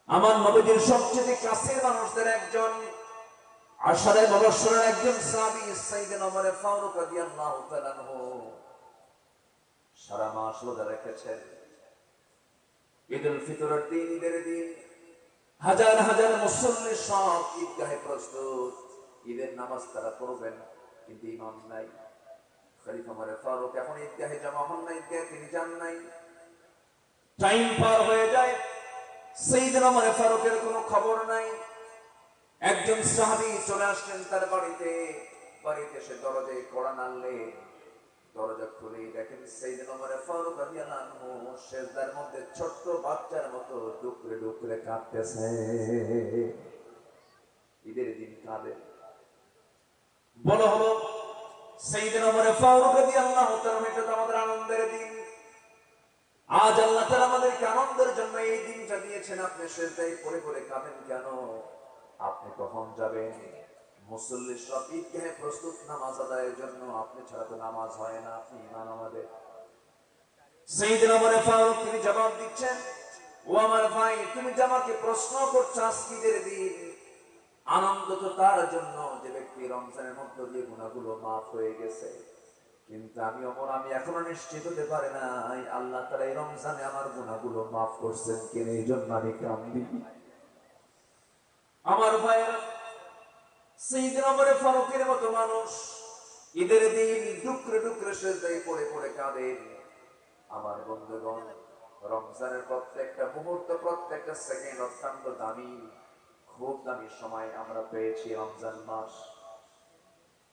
Speaker 1: আমার নবীর সবচেয়ে কাছের মানুষদের একজন, আশারে মুবাশশিরের একজন সাহাবী সাইয়েদনা ওমর ফারুক রাদিয়াল্লাহু তাআলা আনহু সারা মাস রোজা রেখেছেন। ঈদুল ফিতরের দিন, ঈদের দিন হাজার হাজার মুসল্লি সব ঈদগাহে প্রস্তুত, ঈদের নামাজ তারা পড়বেন, কিন্তু ইমাম নাই। খলিফা ওমর ফারুক এখন ঈদগাহে জমা হন নাই, ঈদগাহে তিনি যান নাই। টাইম পার হয়ে যায়, সাইয়েদনা ওমর ফারুকের কোনো খবর নাই। একজন সাহাবী চলে আসলেন তার বাড়িতে এসে দরজায় কড়া নাড়লে, দরজা খুলে দেখেন সাইয়েদনা ওমর ফারুক রাদিয়াল্লাহু আনহু সিজদার মধ্যে ছোট্ট বাচ্চার মতো ডুকরে ডুকরে কাঁদতেছে। ঈদের দিন কাঁদে। বলো হলো সাইয়েদনা ওমর ফারুক রাদিয়াল্লাহু তাআলা, এটা তো আমাদের আনন্দের দিন। আজ আল্লাহ তাআলা আমাদেরকে আনন্দের জন্য এই দিনটা দিয়েছেন। আপনি সিজদায় পড়ে পড়ে কাঁদেন কেন? আপনি কখন যাবেন? মুসল্লি সব ঈদগাহে প্রস্তুত নামাজ আদায়ের জন্য, আপনি ছাড়া তো নামাজ হয় না, আপনি ইমাম আমাদের। সাইয়েদনা ওমর ফারুক তিনি জবাব দিচ্ছেন, ও আমার ভাই, তুমি যে আমাকে প্রশ্ন করছো আজকের দিন, আনন্দ তো তার জন্য যে ব্যক্তি রমজানের মধ্য দিয়ে গুনাহগুলো মাফ হয়ে গেছে। কিন্তু আমি ওমর, আমি এখনো নিশ্চিত হতে পারি না আল্লাহ তাআলা এই রমজানে আমার গুনাহগুলো মাফ করছেন কিনা, এই জন্য আমি কাঁদি। আমার ভাইয়েরা, সাইয়েদনা ওমর ফারুকের মতো মানুষ ঈদের দিন ডুকরে ডুকরে সিজদায় পড়ে পড়ে কাঁদেন। আমার বন্ধুগণ, রমজানের প্রত্যেকটা মুহূর্ত, প্রত্যেকটা সেকেন্ড অত্যন্ত দামি, খুব দামি সময় আমরা পেয়েছি রমজান মাস।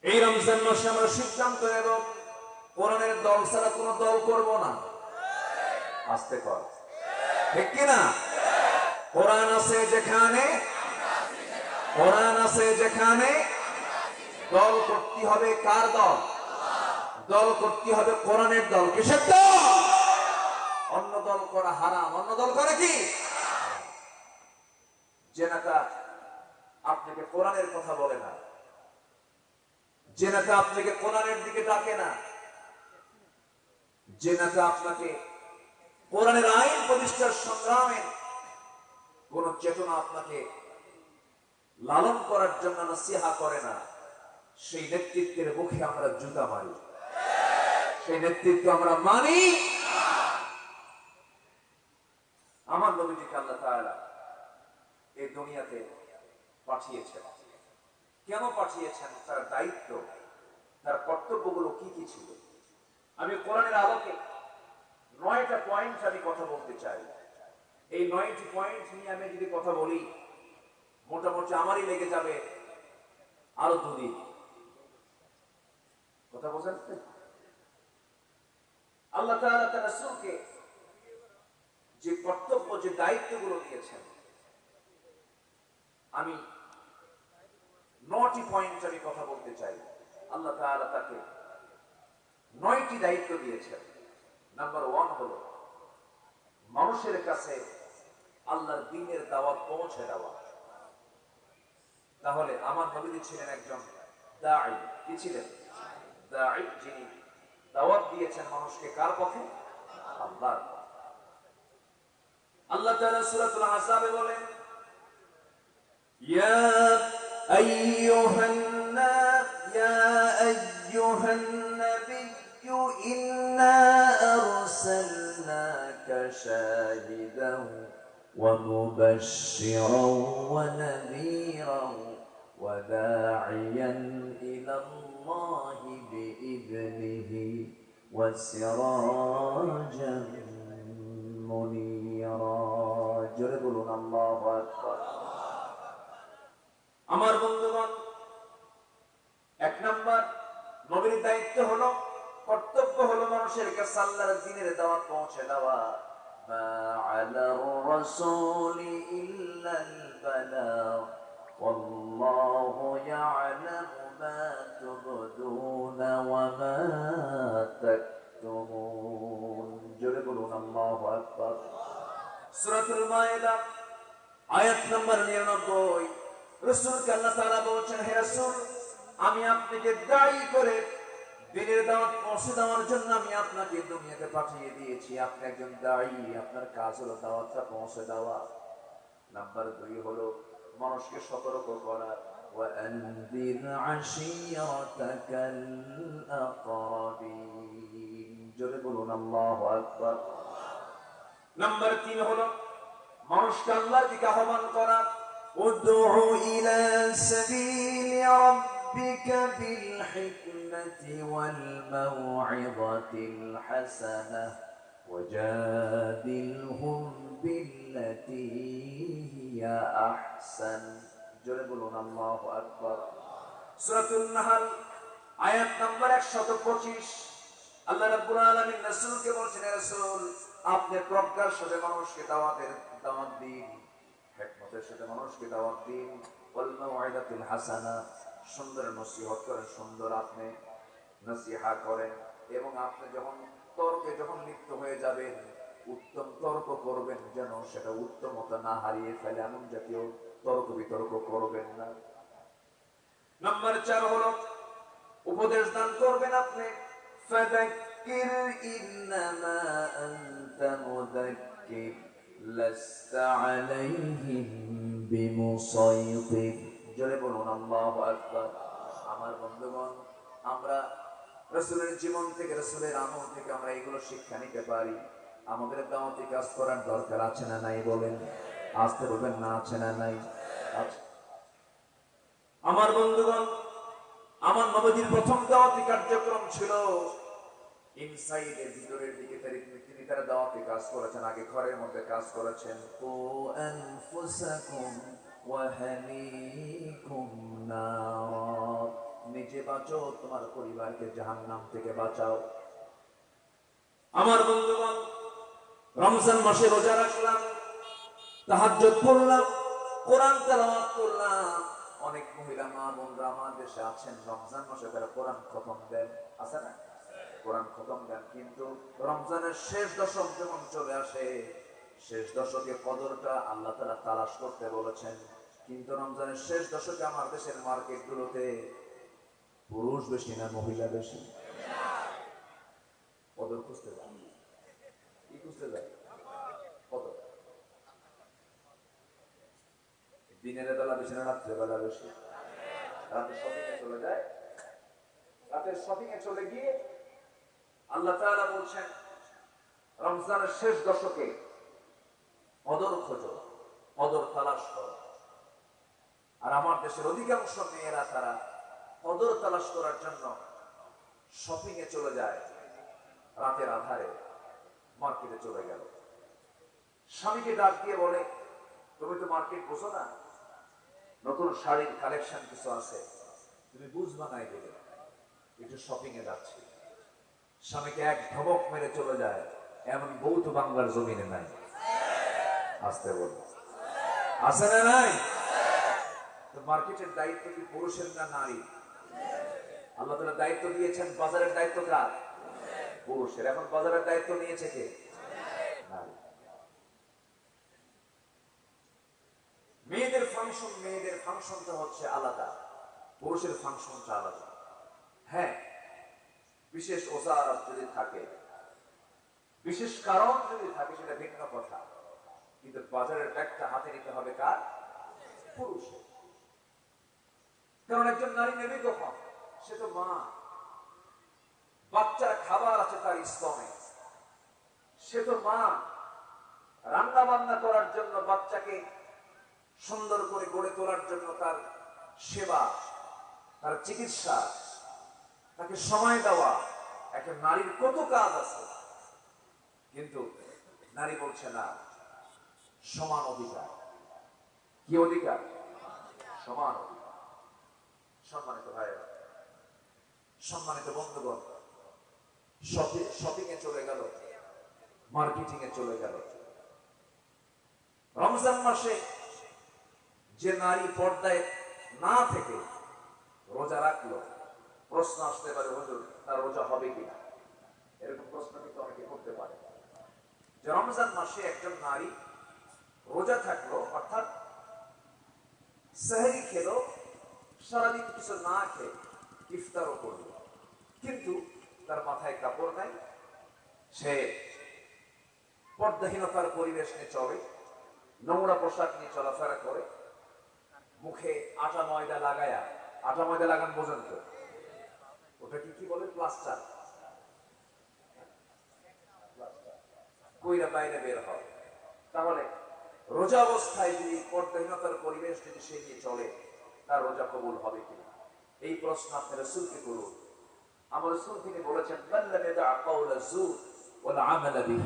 Speaker 1: এই রমজান মাসে আমরা সিদ্ধান্ত নেব কোরআনের দল ছাড়া কোনো দল করব না। আস্তে কর, ঠিক কিনা? কোরআন আছে যেখানে, কোরআন আছে যেখানে, দল করতে হবে কার দল? দল করতে হবে কোরআনের দল। কিসের দল? অন্য দল করা হারাম। অন্য দল করে কি? যে নেতা আপনাকে কোরআনের কথা বলে না, যে নেতা আপনাকে কোরআনের দিকে ডাকে না, যে নেতা আপনাকে কোরআনের আইন প্রতিষ্ঠার সংগ্রামে কোন চেতনা আপনাকে লালন করার জন্য নসিহত করে না, সেই নেতৃত্বের মুখে আমরা জুতা মারি, সেই নেতৃত্ব আমরা মানি। আমার নবীজিকে আল্লাহ তাআলা এই দুনিয়াতে পাঠিয়েছেন। কেন পাঠিয়েছেন? তার দায়িত্ব, তার কর্তব্যগুলো কি কি ছিল। আমি কোরআনের আলোকে 9টা পয়েন্ট আমি কথা বলতে চাই। এই 9টি পয়েন্ট নিয়ে আমি যদি কথা বলি, মোটামুটি আমারই লেগে যাবে আরো 2 দিন। কথা বোঝেন? আল্লাহ তাআলা তার রাসূলকে যে কর্তব্য, যে দায়িত্বগুলো দিয়েছেন, আমি 9টি পয়েন্ট আমি কথা বলতে চাই। আল্লাহ তাআলা তাকে 9টি দায়িত্ব দিয়েছেন। নাম্বার 1 হলো মানুষের কাছে আল্লাহর দ্বীনের দাওয়াত পৌঁছে দেওয়া। তাহলে আমার নবী ছিলেন একজন দাঈ। কি ছিলেন? দাঈ, যিনি দাওয়াত দিয়েছেন মানুষকে কার পথে? আল্লাহর পথে। আল্লাহ তাআলা সূরাতুল আহজাবে বলেন, ইয়া আইয়ুহান নাবিয়্যু ইন্না আরসালনাকা শাহিদান ওয়া মুবাশশিরান ওয়া নাযীরান ওয়া দাঈয়ান ইলাল্লাহি বিইذনিহি ওয়া সিরাজান মুনীরা। জোরে বলুন আল্লাহু আকবার। আমার বন্ধুগণ, 1 নাম্বার নবীর দায়িত্ব হলো, কর্তব্য হলো মানুষের কাছে আল্লাহর দ্বীনের দাওয়াত পৌঁছে দেওয়া। মা আলার রাসূলি ইল্লাল বালাগ ওয়াল্লাহু ইয়ালামু মা তুবদুনা ওয়া মা তাকতুমুন। জোরে বলুন আল্লাহু আকবার। সূরাতুল মায়েদা আয়াত নম্বর 99। রাসূলকে আল্লাহ তাআলা বলেছেন, হে রাসূল, আমি আপনাকে দায়ী করে দ্বীনের দাওয়াত পৌঁছে দেওয়ার জন্য আমি আপনাকে দুনিয়াতে পাঠিয়ে দিয়েছি। আপনি একজন দায়ী, আপনার কাজ হলো দাওয়াতটা পৌঁছে দেওয়া। নাম্বার 2 হলো মানুষকে সতর্ক করা। ওয়া আনদির আশিরাতাকাল আকরাবিন। জোরে বলুন আল্লাহু আকবার। নাম্বার 3 হলো মানুষকে আল্লাহর দিকে আহ্বান করা। উদউ ইলা সাবিলি রাব্বিকা বিল হিকমাতি ওয়াল মাউইযাতিল হাসানাহ ওয়াজাদিলহুম বিল্লাতী হিয়া আহসান। জোরে বলুন আল্লাহু আকবার। সূরাতুন নাহল আয়াত নাম্বার 125। আল্লাহ রাব্বুল আলামিন রাসূলকে বলছেন, হে রাসূল, আপনি প্রজ্ঞার সাথে মানুষকে দাওয়াত দিন, হিকমতের সাথে মানুষকে দাওয়াত দিন, ওয়াল মাউইদাতুল হাসানা, সুন্দর নসিহত করেন, সুন্দর আপনি নসিহা করেন। এবং আপনি যখন লিপ্ত হয়ে যাবেন, উত্তম তর্ক করবেন, যেন সেটা উত্তমতা না হারিয়ে ফেলে, এমন জাতীয় তর্ক বিতর্ক করবেন না। নাম্বার 4 হলো উপদেশ দান করবেন আপনি। ফাযাক্কির ইন্নামা আনতা মুযাক্কির লাস্তা আলাইহিম বিমুসাইতির। জোরে বলুন আল্লাহু আকবার। আমার বন্ধুগণ, আমরা রাসূলের জীবন থেকে, রাসূলের আমল থেকে আমরা এগুলো শিক্ষা নিতে পারি। আমাদের দাওয়াতি কাজ করার দরকার আছে না নাই বলেন? আসতে বলবেন না, আছে না নাই? আছে। আমার বন্ধুগণ, আমার নবীর প্রথম দাওয়াতি কার্যক্রম ছিল ইনসাইডের, ভিতরের দিকে। তিনি তার দাওয়াতি কাজ করেছেন, আগে ঘরের মধ্যে কাজ করেছেন। ও আনফুসাকুম ওয়া আহলিকুম নার, নিজে বাঁচো, তোমার পরিবারকে জাহান্নাম থেকে বাঁচাও। আমার বন্ধুগণ, রমজান মাসে রোজা রাখলাম, তাহাজ্জুদ পড়লাম, কোরআন তেলাওয়াত করলাম। অনেক মহিলা মা বোনরা আমার দেশে আছেন, রমজান মাসে তারা কোরআন খতম দেন, আছে না? কোরআন খতম দেন, কিন্তু রমজানের শেষ দশক যখন চলে আসে, শেষ দশকে কদরটা আল্লাহ তাআলা তালাশ করতে বলেছেন। কিন্তু রমজানের শেষ দশকে আমার দেশের মার্কেটগুলোতে পুরুষ বেশি না মহিলা বেশি? কদর খুঁজতে যায়, কি খুঁজতে যায়? কদর। দিনের বেলা বেশি না রাত্রে বেলা বেশি? রাতে শপিং এ চলে যায়। রাতের শপিং এ চলে গিয়ে আল্লাহ তাআলা বলছেন, রমজানের শেষ দশকে কদর খোঁজো, কদর তালাশ করো। আর আমার দেশের অধিকাংশ মেয়েরা তারা কদর তালাশ করার জন্য শপিং এ চলে যায়, রাতের আধারে মার্কেটে চলে গেল। স্বামীকে ডাক দিয়ে বলে, তুমি তো মার্কেট বোঝো না, নতুন শাড়ির কালেকশন কিছু আছে, তুমি বুঝবা না, এগুলো একটু শপিং এ যাচ্ছি। স্বামীকে এক ধমক মেরে চলে যায়। এমন বউ তো বাংলার জমিনে নাই। আসতে বল, আছে না নাই? তো মার্কেটের দায়িত্ব কি পুরুষের না নারী? আল্লাহ তাআলা দায়িত্ব দিয়েছেন, বাজারের দায়িত্ব কার? পুরুষের। এখন বাজারের দায়িত্ব নিয়েছে কে? নারী। মেয়েদের ফাংশনটা হচ্ছে আলাদা, পুরুষের ফাংশনটা আলাদা। হ্যাঁ, বিশেষ ওজার যদি থাকে, বিশেষ কারণ যদি থাকে, সেটা ভিন্ন কথা, কিন্তু বাজারের ব্যাগটা হাতে নিতে হবে কার? পুরুষের। কারণ একজন নারী নেবে কখন? সে তো মা, বাচ্চার খাবার আছে তার স্তনে, সে তো মা, রান্না বান্না করার জন্য, বাচ্চাকে সুন্দর করে গড়ে তোলার জন্য তার সেবা, তার চিকিৎসা, তাকে সময় দেওয়া, একটা নারীর কত কাজ আছে। কিন্তু নারী বলছে না, সমান অধিকার। কি অধিকার? সমান অধিকার। সম্মানিত ভাইয়েরা, সম্মানিত বন্ধুগণ, শপিং এ চলে গেল, মার্কেটিং এ চলে গেল। রমজান মাসে যে নারী পর্দায় না থেকে রোজা রাখলো, প্রশ্ন আসতে পারে, হুজুর তার রোজা হবে কিনা? এরকম প্রশ্ন কিন্তু অনেকে করতে পারে। যে রমজান মাসে একজন নারী রোজা থাকলো, অর্থাৎ সেহরি খেলো, সারাদিন কিছু না খেয়ে ইফতারও করলো, কিন্তু তার মাথায় কাপড় নাই, সে পর্দাহীনতার পরিবেশ নিয়ে চলে, নোংরা পোশাক নিয়ে চলাফেরা করে, মুখে আটা ময়দা লাগায়া, আটা ময়দা লাগান বোঝেন তো? ওটা কি বলে? প্লাস্টার। কইরা বাইরে বের হয়। তাহলে রোজা অবস্থায় যদি পর্দাহীনতার পরিবেশ যদি সে নিয়ে চলে, তার রোজা কবুল হবে কিনা? এই প্রশ্ন আপনি রাসূলকে করুন। আমার রাসূল তিনি বলেছেন, মান লাম ইয়াদা কাওলা যুর والعمل به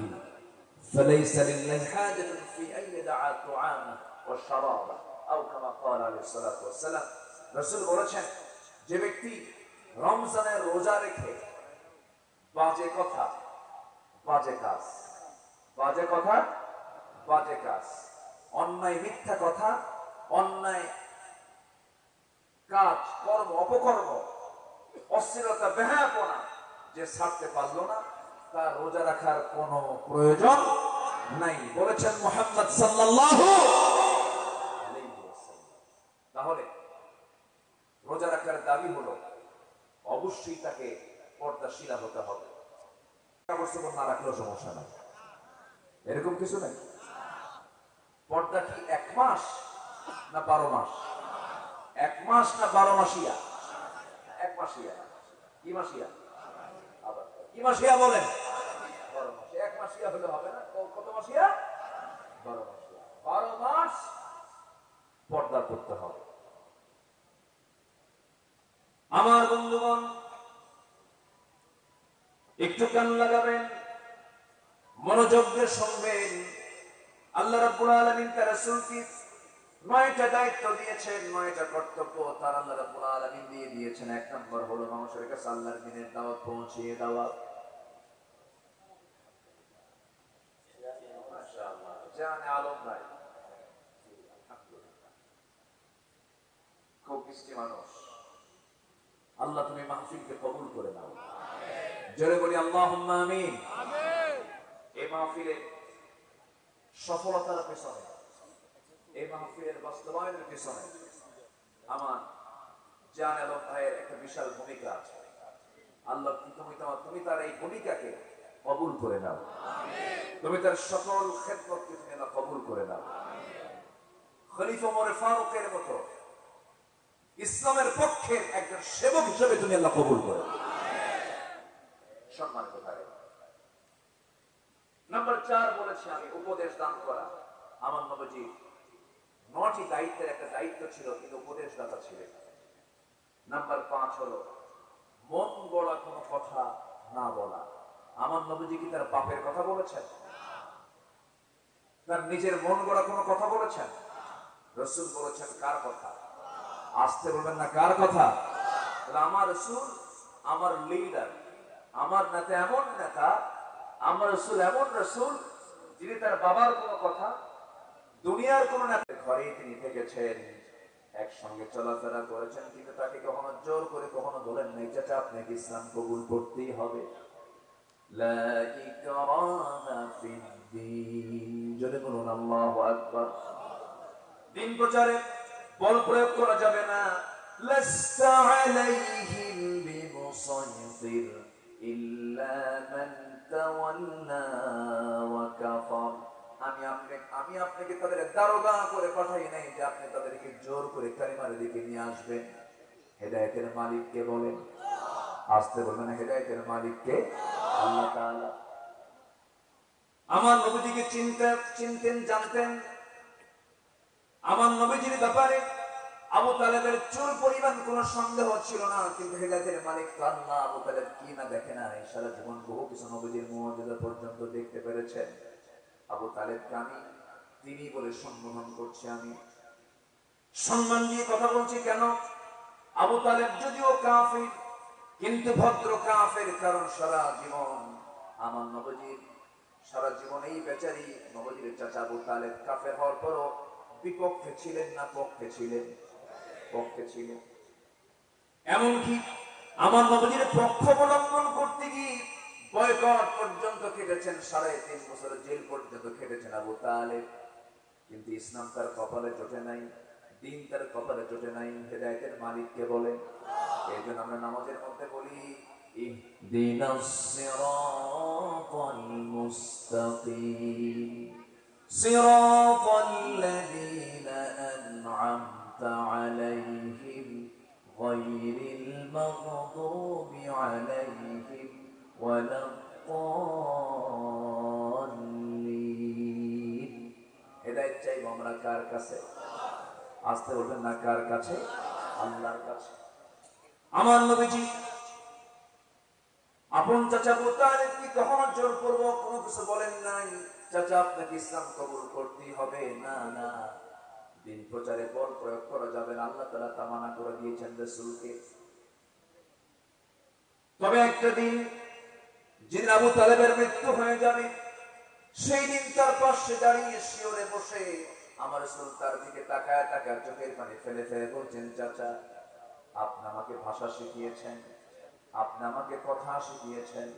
Speaker 1: فليس لله حاجة في أن يدع طعامه وشرابه أو كما قال عليه الصلاة والسلام রাসূল বলেছেন যে ব্যক্তি রমজানের রোজা রেখে বাজে কথা বাজে কাজ বাজে কথা বাজে কাজ অন্যায় মিথ্যা কথা অন্যায় কাজ কর্ম অপকর্ম অশ্লীলতা বেহায়াপনা যে ছাড়তে পারলো না তার রোজা রাখার কোনো প্রয়োজন নাই বলেছেন মুহাম্মদ সাল্লাল্লাহু আলাইহি ওয়াসাল্লাম। তাহলে রোজা রাখার দাবি হলো অবশ্যই তাকে পর্দাশীলা হতে হবে। অবশ্য না রাখলেও সমস্যা নাই, এরকম কিছু নাই। পর্দা কি 1 মাস না 12 মাস? 1 মাস না 12 মাসিয়া? 1 মাসিয়া। কি মাসিয়া? আবার কি মাসিয়া বলেন? 12 মাস। 1 মাসিয়া হলে হবে না, কত মাসিয়া? 12 মাসিয়া। 12 মাস পর্দা করতে হবে। আমার বন্ধুগণ একটু কান লাগাবেন, মনোযোগ দিয়ে শুনবেন। আল্লাহ রাব্বুল আলামিন তার রাসূলকে 9টা দায়িত্ব দিয়েছেন, 9টা কর্তব্য তার আল্লাহ রাব্বুল আলামিন দিয়ে দিয়েছেন। 1 নম্বর হলো মানুষের কাছে আল্লাহর দ্বীনের দাওয়াত পৌঁছিয়ে দেওয়া। মাশাআল্লাহ জানে আলম ভাই আলহামদুলিল্লাহ খুব মিষ্টি মানুষ। আল্লাহ তুমি মাহফিলকে কবুল করে নাও, জোরে বলি আল্লাহুম্মা আমিন। এই মাহফিলের সফলতার পেছনে, এই মাহফিলের বাস্তবায়নের পেছনে আমার জান আলম ভাইয়ের একটা বিশাল ভূমিকা আছে। আল্লাহ তুমি তার এই ভূমিকাকে কবুল করে নাও, তুমি তার সকল খেদমতকে তুমি আল্লাহ কবুল করে নাও। খলিফা ওমর ফারুকের মতো ইসলামের পক্ষের একজন সেবক হিসেবে তুমি আল্লাহ কবুল করে নাও। সম্মানিত ভাই, নাম্বার 4 বলেছি আমি উপদেশ দান করা। আমার নবীজি 9টি দায়িত্বের একটা দায়িত্ব ছিল, কিন্তু উপদেশদাতা ছিলেন। নাম্বার 5 হলো মন গড়া কোনো কথা না বলা। আমার নবীজি কি তার বাপের কথা বলেছেন? তার নিজের মন গড়া কোনো কথা বলেছেন? রাসূল বলেছেন কার কথা? আসতে বলবেন না, কার কথা? আমার রাসূল আমার লিডার, আমার নেতা এমন নেতা, আমার রাসূল এমন রাসূল যিনি তার বাবার কোনো কথা, দুনিয়ার কোন নেতা ঘরেই তিনি থেকেছেন, একসঙ্গে চলাফেরা করেছেন, কিন্তু তাকে কখনো জোর করে কখনো বলেন নাই চাচা আপনাকে ইসলাম কবুল করতেই হবে। লা ইকরাহা ফিদ্দীন, জোরে বলুন আল্লাহু আকবার। দিন প্রচারে বল প্রয়োগ করা যাবে না। লাস্তা আলাইহিম বিমুসাইতির ইল্লা মান তাওয়াল্লা ওয়া কাফার। আমি আপনাকে তাদের দারোগা করে পাঠাই নাই যে আপনি তাদেরকে জোর করে কালিমার দিকে নিয়ে আসবেন। হেদায়েতের মালিককে বলেন, আসতে বলবেন হেদায়েতের মালিককে আল্লাহ তাআলা। আমার নবীজিকে চিনতেন জানতেন। আমার নবীজির ব্যাপারে আবু তালেবের চুল পরিমাণ কোনো সন্দেহ ছিল না, কিন্তু হেদায়েতের মালিক তো আল্লাহ। আবু তালেব কি না দেখে না, সারা জীবন বহু কিছু নবীজির মুআজিজা পর্যন্ত দেখতে পেরেছেন। আবু তালেবকে আমি তিনি বলে সম্বোধন করছি, আমি সম্মান দিয়ে কথা বলছি। কেন? আবু তালেব যদিও কাফির, কিন্তু ভদ্র কাফের। কারণ সারা জীবন আমার নবীজির সারা জীবন এই বেচারি নবীজির চাচা আবু তালেব কাফের হওয়ার পরও বিপক্ষে ছিলেন না পক্ষে ছিলেন? পক্ষে ছিলেন। এমনকি আমার নবীজির পক্ষ অবলম্বন করতে গিয়ে বয়কট পর্যন্ত খেটেছেন, 3.5 বছর জেল পর্যন্ত খেটেছেন আবু তালেব। কিন্তু ইসলাম তার কপালে জোটে নাই, দিন তার কপালে জোটে নাই। হেদায়েতের মালিককে বলেন। এই জন্য আমরা নামাজের মধ্যে বলি ইহদিনাস সিরাতাল মুস্তাকিম সিরাতাল্লাযীনা আন'আমতা আলাইহিম গায়রিল মাগদুবি আলাইহিম ওয়ালাদ-দাল্লিন। হেদায়েত চাইবো আমরা কার কাছে? আসতে বলবেন না, কার কাছে? আল্লাহর কাছে। আমার নবীজি আপন চাচা আবু তালেব কি কখনো জোরপূর্বক কোনো কিছু বলেন নাই, চাচা আপনাকে ইসলাম কবুল করতেই হবে? না না, দিন প্রচারে বল প্রয়োগ করা যাবে না, আল্লাহ তাআলা তা মানা করে দিয়েছেন রাসূলকে। তবে একটা দিন যেদিন আবু তালেবের মৃত্যু হয়ে যাবে, সেই দিন তার পাশে দাঁড়িয়ে শিওরে বসে আমার রাসূল তার দিকে তাকায় তাকায় চোখের পানি ফেলে ফেলে বলছেন, চাচা আপনি আমাকে ভাষা শিখিয়েছেন, আপনি আমাকে কথা শিখিয়েছেন,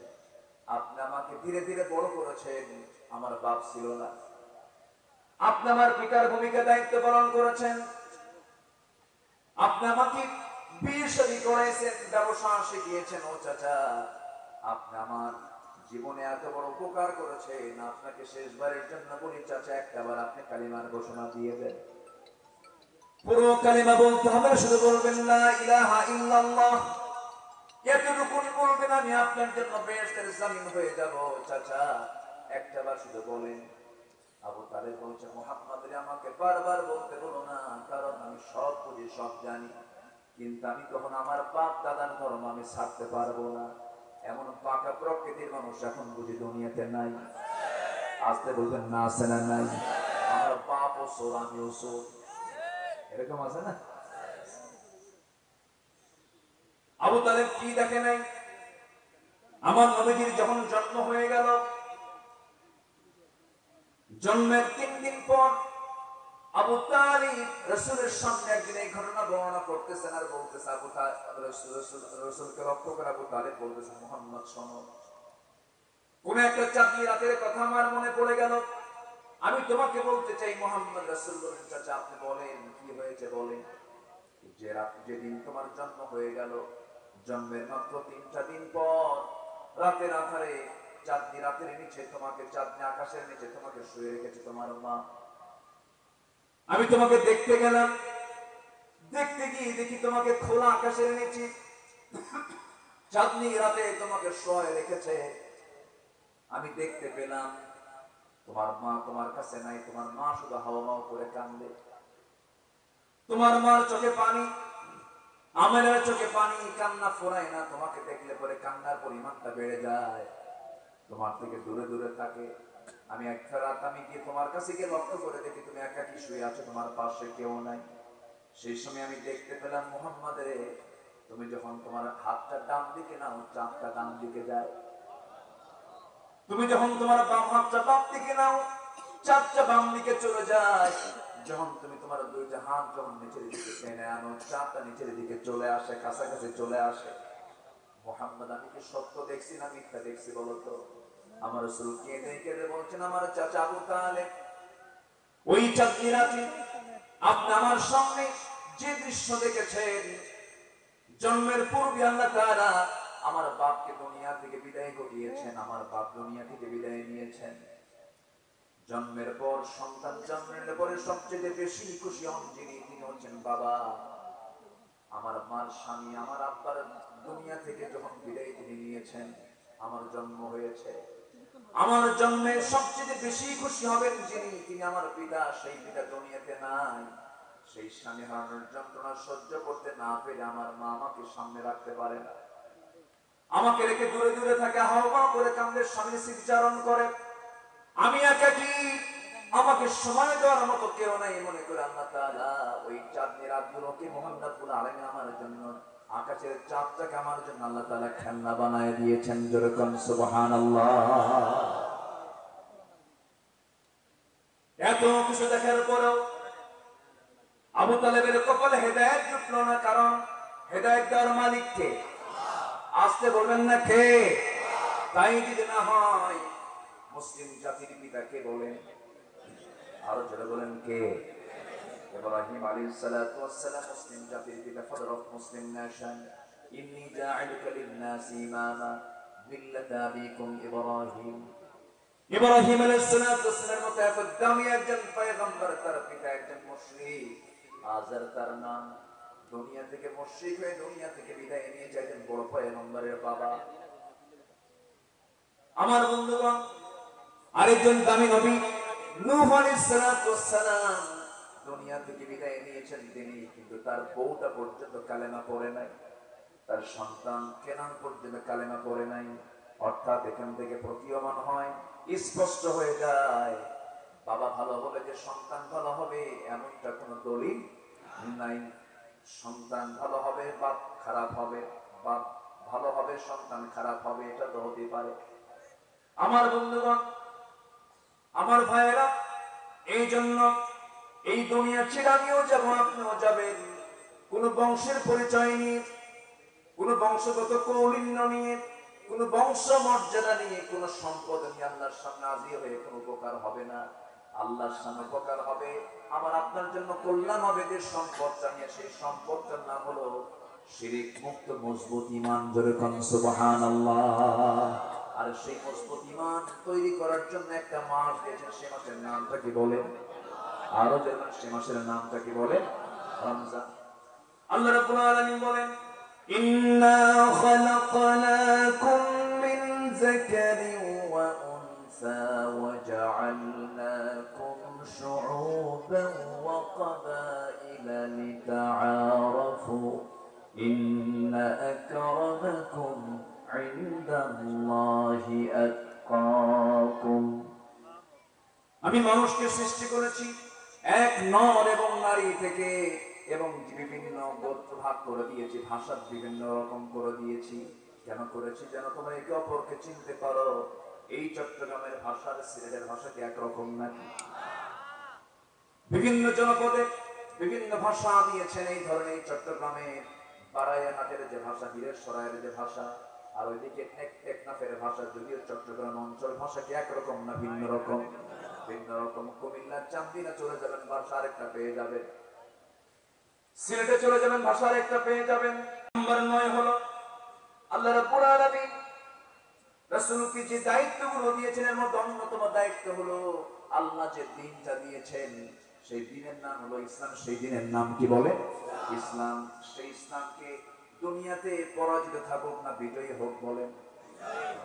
Speaker 1: আপনি আমাকে ধীরে ধীরে বড় করেছেন, আমার বাপ ছিল না, আপনি আমার পিতার ভূমিকা দায়িত্ব পালন করেছেন, আপনি আমাকে বিয়ে শাদী করাইছেন, ব্যবসা শিখিয়েছেন। ও চাচা, আপনি আমার জীবনে এত বড় উপকার করেছেন, আপনাকে শেষবারের জন্য বলি চাচা, একটাবার আপনি কালিমার ঘোষণা দিয়ে দেন। পুরো কালিমা বলতে হবে, শুধু বলবেন লা ইলাহা ইল্লাল্লাহ, এতটুকুনি বলবেন, আমি আপনার জন্য বেহেশতের জামিন হয়ে যাব। চাচা একটাবার শুধু বলেন। আবু তালেব বলছে, মুহাম্মদ রে আমাকে বারবার বলতে বলো না, কারণ আমি সব বুঝি সব জানি, কিন্তু আমি কখন আমার বাপ দাদার ধর্ম আমি ছাড়তে পারবো না। এমন পাকা প্রকৃতির মানুষ এখন বুঝি দুনিয়াতে নাই। আসতে বলবেন না, আছে না নাই? আমার বাপ ও সোর, আমিও সোর, এরকম আছে না? আবু তালেব কি দেখে নাই? আমার নবীজির যখন জন্ম হয়ে গেল, জন্মের 3 দিন পর আবু তালিব রাসূলের সামনে একদিন এই ঘটনা বর্ণনা করতেছেন আর বলতেছে, আবু তালিব রাসূলকে লক্ষ্য করে আবু তালিব বলতেছে, মুহাম্মদ শোনো, কোন একটা চাঁদনি রাতের কথা আমার মনে পড়ে গেল, আমি তোমাকে বলতে চাই। মুহাম্মদ রাসূল বলেন, চাচা আপনি বলেন কি হয়েছে বলেন। যে রাত, যেদিন তোমার জন্ম হয়ে গেল, জন্মের মাত্র 3টা দিন পর রাতের আধারে চাঁদনি রাতের নিচে তোমাকে, চাঁদনি আকাশের নিচে তোমাকে শুয়ে রেখেছে তোমার মা। আমি তোমাকে দেখতে গেলাম, দেখতে গিয়ে দেখি তোমাকে খোলা আকাশের নিচে চাঁদনি রাতে তোমাকে শুয়ে রেখেছে। আমি দেখতে পেলাম তোমার মা তোমার কাছে নাই, তোমার মা শুধু হাওমাও করে কান্দে, তোমার মার চোখে পানি, আমেনার চোখে পানি, কান্না ফোরায় না, তোমাকে দেখলে পরে কান্নার পরিমাণটা বেড়ে যায়, তোমার থেকে দূরে দূরে থাকে। আমি একটা রাত আমি গিয়ে তোমার কাছে গিয়ে লক্ষ্য করে দেখি তুমি একাকি শুয়ে আছো, তোমার পাশে কেউ নাই। সেই সময় আমি দেখতে পেলাম, মুহাম্মদের তুমি যখন তোমার হাতটা ডান দিকে নাও, চাঁদটা ডান দিকে যায়, তুমি যখন তোমার বাম হাতটা বাম দিকে নাও, চাঁদটা বাম দিকে চলে যায়, যখন তুমি তোমার দুইটা হাত যখন নিচের দিকে টেনে আনো, চাঁদটা নিচের দিকে চলে আসে, কাছাকাছি চলে আসে। মুহাম্মদ, আমি কি সত্য দেখছি না মিথ্যা দেখছি বলো তো? আমার রাসূল কেঁদে কেঁদে বলছেন, আমার চাচা আবু তালেব, ওই চাঁদনি রাতে আপনি আমার সামনে যে দৃশ্য দেখেছেন, জন্মের পূর্বে আল্লাহ তাআলা আমার বাপকে দুনিয়া থেকে বিদায় ঘটিয়েছেন, আমার বাপ দুনিয়া থেকে বিদায় নিয়েছেন। জন্মের পর সন্তান জন্মের পরে সবচেয়ে বেশি খুশি হন যিনি, তিনি হচ্ছেন বাবা। আমার মার স্বামী, আমার আব্বার দুনিয়া থেকে যখন বিদায় তিনি নিয়েছেন, আমার জন্ম হয়েছে। আমার জন্মে সবচেয়ে বেশি খুশি হবেন যিনি, তিনি আমার পিতা, সেই পিতা দুনিয়াতে নাই। সেই স্বামী হারানোর যন্ত্রণা সহ্য করতে না পেরে আমার মা আমাকে সামনে রাখতে পারে না, আমাকে রেখে দূরে দূরে থাকে, হাওয়া করে কান্দের, স্বামীর স্মৃতিচারণ করে। আমি একাকী, আমাকে সময় দেওয়ার মতো কেউ নাই, মনে করে আল্লাহ তাআলা ওই চাঁদনি রাতগুলোকে, মুহাম্মদ রাব্বুল আলামিন আমার জন্য, আকাশের চাঁদটাকে আমার জন্য আল্লাহ তাআলা খেলনা বানায় দিয়েছেন। যেরকম সুবহানাল্লাহ। এত কিছু দেখার পরেও আবু তালেবের কপালে হেদায়েত জুটলো না, কারণ হেদায়েত দেওয়ার মালিক কে? আসতে বলবেন না কে? তাই যদি না হয়, মুসলিম জাতির পিতা কে বলেন? আরো জোরে বলেন কে? ইব্রাহিম আলাইহিস সালাতু ওয়াস সালাম, মুসলিম জাতির পিতা, ফাদার অফ মুসলিম নেশন। ইন্নী জাআলুকা লিন-নাসি ইমামা মিল্লাতা আবিকুম ইব্রাহিম। ইব্রাহিম আলাইহিস সালাতু ওয়াস সালামের মতো এত দামি একজন পয়গম্বর, তার পিতা একজন মুশরিক, আযার তার নাম। দুনিয়া থেকে মুশরিক হয়ে দুনিয়া থেকে বিদায় নিয়ে যাইতেন বড় পয়গম্বরের বাবা। আমার বন্ধুগণ, আরেকজন দামি নবী নূহ আলাইহিস সালাতু ওয়াস সালাম দুনিয়া থেকে বিদায় নিয়েছেন তিনি, কিন্তু তার বউটা পর্যন্ত কালেমা পড়ে নাই, তার সন্তান কেনান পর্যন্ত কালেমা পড়ে নাই। অর্থাৎ এখান থেকে প্রতীয়মান হয়, স্পষ্ট হয়ে যায়, বাবা ভালো হলে যে সন্তান ভালো হবে এমনটা কোনো দলিল নাই। সন্তান ভালো হবে বাপ খারাপ হবে, বাপ ভালো হবে সন্তান খারাপ হবে, এটা তো হতে পারে। আমার বন্ধুগণ, আমার ভাইয়েরা, এই জন্য এই দুনিয়া ছেড়ে আমিও যাব, আপনিও যাবেন। কোন বংশের পরিচয় নিয়ে, কোন বংশগত কৌলিন্য নিয়ে, কোন বংশ মর্যাদা নিয়ে, কোন সম্পদ নিয়ে আল্লাহর সামনে হাজির হয়ে কোন উপকার হবে না। আল্লাহর সামনে উপকার হবে, আমার আপনার জন্য কল্যাণ হবে যে সম্পদটা নিয়ে। সেই সম্পদটার নাম হলো শিরিক মুক্ত মজবুত ঈমান। জোরে কোন সুবহানাল্লাহ। আর সেই মজবুত ঈমান তৈরি করার জন্য একটা মাস দিয়েছেন, সেই মাসের নামটা কি বলেন? আরো যেমন সেই মাসের নামটা কি বলেন? রমজান। আল্লাহ রাব্বুল আলামিন বলেন, ইন্না খালাকনাকুম মিন যাকারিন ওয়া উনসা ওয়া জাআলনাকুম শুউবান ওয়া ক্বাবাইলা লিতাআরাফু ইন্না আকরামাকুম ইনদাল্লাহি আতকাকুম। আমি মানুষকে সৃষ্টি করেছি এক নর এবং নারী থেকে, এবং বিভিন্ন গোত্র ভাগ করে দিয়েছি, ভাষা বিভিন্ন রকম করে দিয়েছি। কেন করেছি? যেন তোমরা একে অপরকে চিনতে পারো। এই চট্টগ্রামের ভাষার সিলেটের ভাষা কি একরকম নাকি? বিভিন্ন জনপদে বিভিন্ন ভাষা দিয়েছেন। এই ধরনের চট্টগ্রামে বারাইয়াহাটের যে ভাষা, বীরের সরাইয়ের যে ভাষা, আর ওইদিকে টেকনাফের ভাষা, যদিও চট্টগ্রাম অঞ্চল ভাষা কি একরকম না ভিন্ন রকম? ভিন্ন রকম। কুমিল্লার চান্দিনা চলে যাবেন, ভাষা আরেকটা পেয়ে যাবেন। সিলেটে চলে যাবেন, ভাষা আরেকটা পেয়ে যাবেন। নাম্বার 9 হলো আল্লাহ রাব্বুল আলামিন রাসূলকে যে দায়িত্বগুলো দিয়েছেন, এর মধ্যে অন্যতম দায়িত্ব হলো আল্লাহ যে দ্বীনটা দিয়েছেন, সেই দ্বীনের নাম হলো ইসলাম। সেই দ্বীনের নাম কি বলে? ইসলাম। সেই ইসলামকে দুনিয়াতে পরাজিত থাকুক না বিজয়ী হোক, বলেন?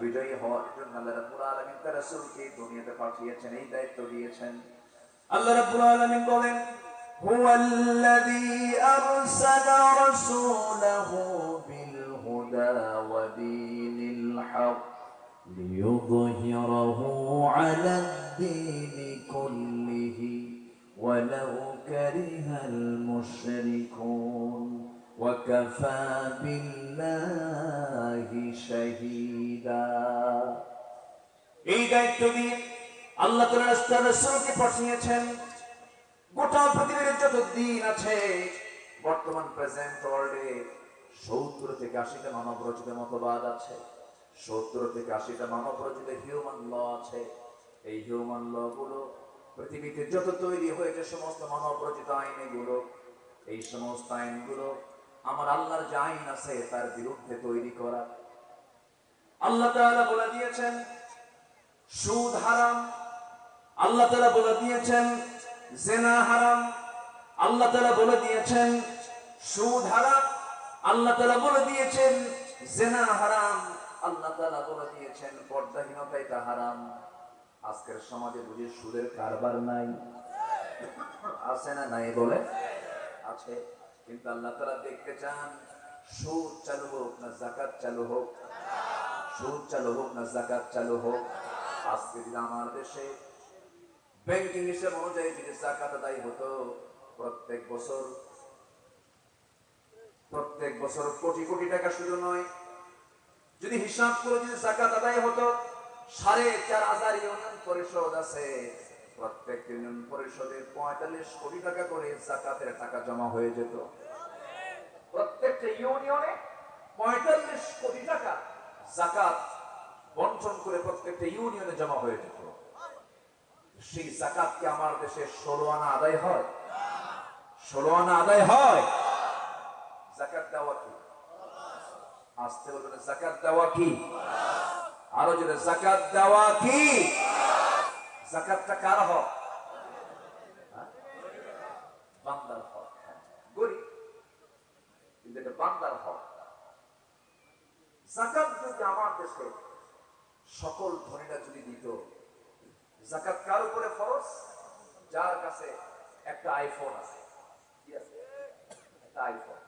Speaker 1: বিজয়ী হওয়ার জন্য আল্লাহ রাব্বুল আলামিন তার রাসূলকে দুনিয়াতে পাঠিয়েছেন, এই দায়িত্ব দিয়েছেন। আল্লাহ রাব্বুল আলামিন বলেন, হুয়াল্লাযী আরসালা রাসূলাহু বিল হুদা ওয়া দীনিল হক লিইয়ুযহিরাহু আলাদ-দীনি কুল্লিহি ওয়ালাউ কারিহাল মুশরিকুন ওয়া কাফা বিল্লাহি শাহীদা। এই দায়িত্ব দিয়ে আল্লাহ তাআলা রাসূলকে পাঠিয়েছেন। গোটা পৃথিবীর যত দিন আছে, বর্তমান প্রেজেন্ট ওয়ার্ল্ডে 70 থেকে 80টা মানব রচিত মতবাদ আছে। 70 থেকে 80টা মানব রচিত হিউম্যান ল আছে। এই হিউম্যান ল গুলো পৃথিবীতে যত তৈরি হয়েছে, সমস্ত মানব রচিত আইনগুলো, এই সমস্ত আইনগুলো আমার আল্লাহর যে আইন আছে তার বিরুদ্ধে তৈরি করা। আল্লাহ তাআলা বলে দিয়েছেন সুদ হারাম, আল্লাহ তাআলা বলে দিয়েছেন জিনা হারাম, আল্লাহ তাআলা বলে দিয়েছেন সুদ হারাম, আল্লাহ তাআলা বলে দিয়েছেন জিনা হারাম, আল্লাহ তাআলা বলে দিয়েছেন পর্দাহীনতা এটা হারাম। আজকের সমাজে বুঝি সুদের কারবার নাই? আছে না নাই বলে? আছে। কিন্তু আল্লাহ তাআলা দেখতে চান সুদ চালু হোক না যাকাত চালু হোক? সুদ চালু হোক না যাকাত চালু হোক? আজকে যদি আমার দেশে ব্যাংকিং হিসাব অনুযায়ী যদি যাকাত আদায় হতো, প্রত্যেক বছর কোটি কোটি টাকা শুধু নয়, যদি হিসাব করে যদি যাকাত আদায় হতো, 4,500 ইউনিয়ন পরিষদ আছে, প্রত্যেক ইউনিয়ন পরিষদে 45 কোটি টাকা করে যাকাতের টাকা জমা হয়ে যেত। প্রত্যেকটা ইউনিয়নে 45 কোটি টাকা যাকাত বন্টন করে প্রত্যেকটা ইউনিয়নে জমা হয়ে যেত। সেই যাকাত কি আমার দেশে 16 আনা আদায় হয়? 16 আনা আদায় হয়? যাকাত দেওয়া কি? আসতে বলবেন যাকাত দেওয়া কি? আরো জোরে যাকাত দেওয়া কি? যাকাতটা কার হক? বান্দার হক। গরিব, কিন্তু এটা বান্দার হক। যাকাত যদি আমার দেশে সকল ধনীরা যদি দিত, যাকাত কার উপরে ফরজ? যার কাছে একটা আইফোন আছে। কি আছে? একটা আইফোন।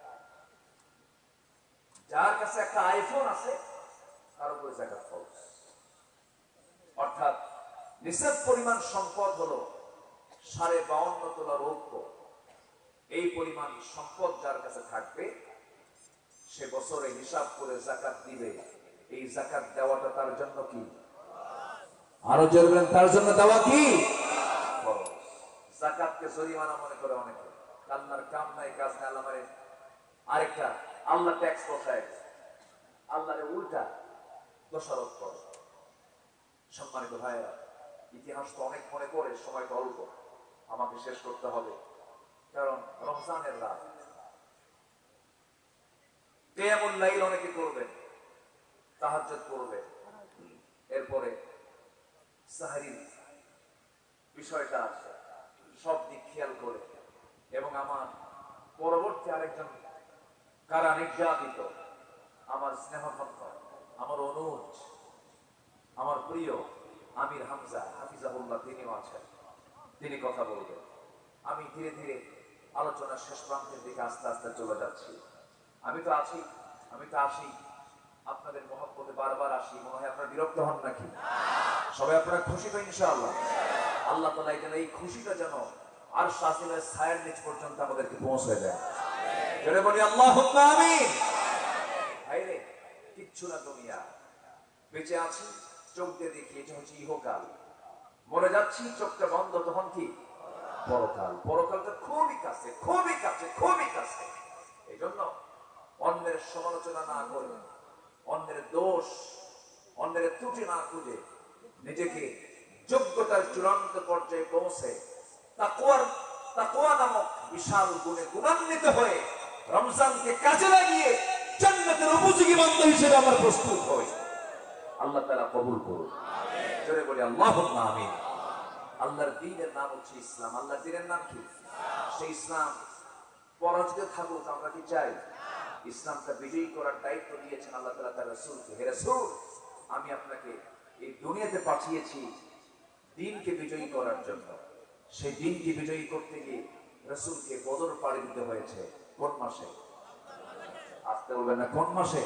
Speaker 1: যার কাছে একটা আইফোন আছে তার উপরে যাকাত ফরজ। অর্থাৎ নিসাব পরিমাণ সম্পদ হলো 52.5 তোলা রৌপ্য। এই পরিমাণ সম্পদ যার কাছে থাকবে সে বছরে হিসাব করে যাকাত দিবে। এই যাকাত দেওয়াটা তার জন্য কি? আরো জোরে বলেন, তার জন্য দেওয়া কি? যাকাতকে জরিমানা মনে করে অনেকে। আল্লাহর কাম নাই, কাজ নাই, আল্লাহ মানে আরেকটা আল্লাহ ট্যাক্স বসায়, আল্লাহরে উল্টা দোষারোপ করে। সম্মানিত ভাইরা, ইতিহাস তো অনেক মনে করে, সময় তো অল্প, আমাকে শেষ করতে হবে। কারণ রমজানের রাত, কিয়ামুল লাইল অনেকে করবেন, তাহাজ্জুদ করবে, এরপরে সাহরির বিষয়টা আছে, সব দিক খেয়াল করে। এবং আমার পরবর্তী আরেকজন কারা নির্যাতিত, আমার স্নেহধন্য, আমার অনুজ, আমার প্রিয় আমির হামজা হাফিজাহুল্লাহ, তিনিও আছেন, তিনি কথা বলবেন। আমি ধীরে ধীরে আলোচনার শেষ প্রান্তের দিকে আস্তে আস্তে চলে যাচ্ছি। আমি তো আছি, আমি তো আসি আপনাদের মহব্বতে, বারবার আসি, মনে হয় আপনারা বিরক্ত হন নাকি? সবাই আপনারা খুশি তো ইনশাআল্লাহ? আল্লাহ তাআলা যেন এই খুশিটা যেন আর শাসিলের ছায়ার নিচ পর্যন্ত আমাদেরকে পৌঁছে দেয়। জোরে বলি আল্লাহুম্মা আমিন। ভাইরে, কিচ্ছু না দুনিয়া, বেঁচে আছি চোখ দিয়ে দেখি, এটা হচ্ছে ইহকাল। মরে যাচ্ছি চোখটা বন্ধ, তখন কি? পরকাল। পরকালটা খুবই কাছে, খুবই কাছে, খুবই কাছে। এই জন্য অন্যের সমালোচনা না করে, অন্যের দোষ, অন্যের ত্রুটি না খুঁজে, নিজেকে যোগ্যতার চূড়ান্ত পর্যায়ে পৌঁছে তাকওয়া নামক বিশাল গুণে গুণান্বিত হয়ে রমজানকে কাজে লাগিয়ে জান্নাতের উপযোগী বান্দা হিসেবে আমরা প্রস্তুত হই। আল্লাহ তাআলা কবুল করুন। জোরে বলি আল্লাহুম্মা আমিন। আল্লাহর দ্বীনের নাম হচ্ছে ইসলাম। আল্লাহর দ্বীনের নাম কি? সেই ইসলাম পরাজিত থাকুক আমরা কি চাই? ইসলামটা বিজয়ী করার দায়িত্ব দিয়েছেন আল্লাহ তাআলা তার রাসূলকে। হে রাসূল, আমি আপনাকে এই দুনিয়াতে পাঠিয়েছি দ্বীনকে বিজয়ী করার জন্য। সেই দ্বীনকে বিজয়ী করতে গিয়ে রাসূলকে বদর পাড়ি দিতে হয়েছে। কোন মাসে? আসতে বলবেন না, কোন মাসে?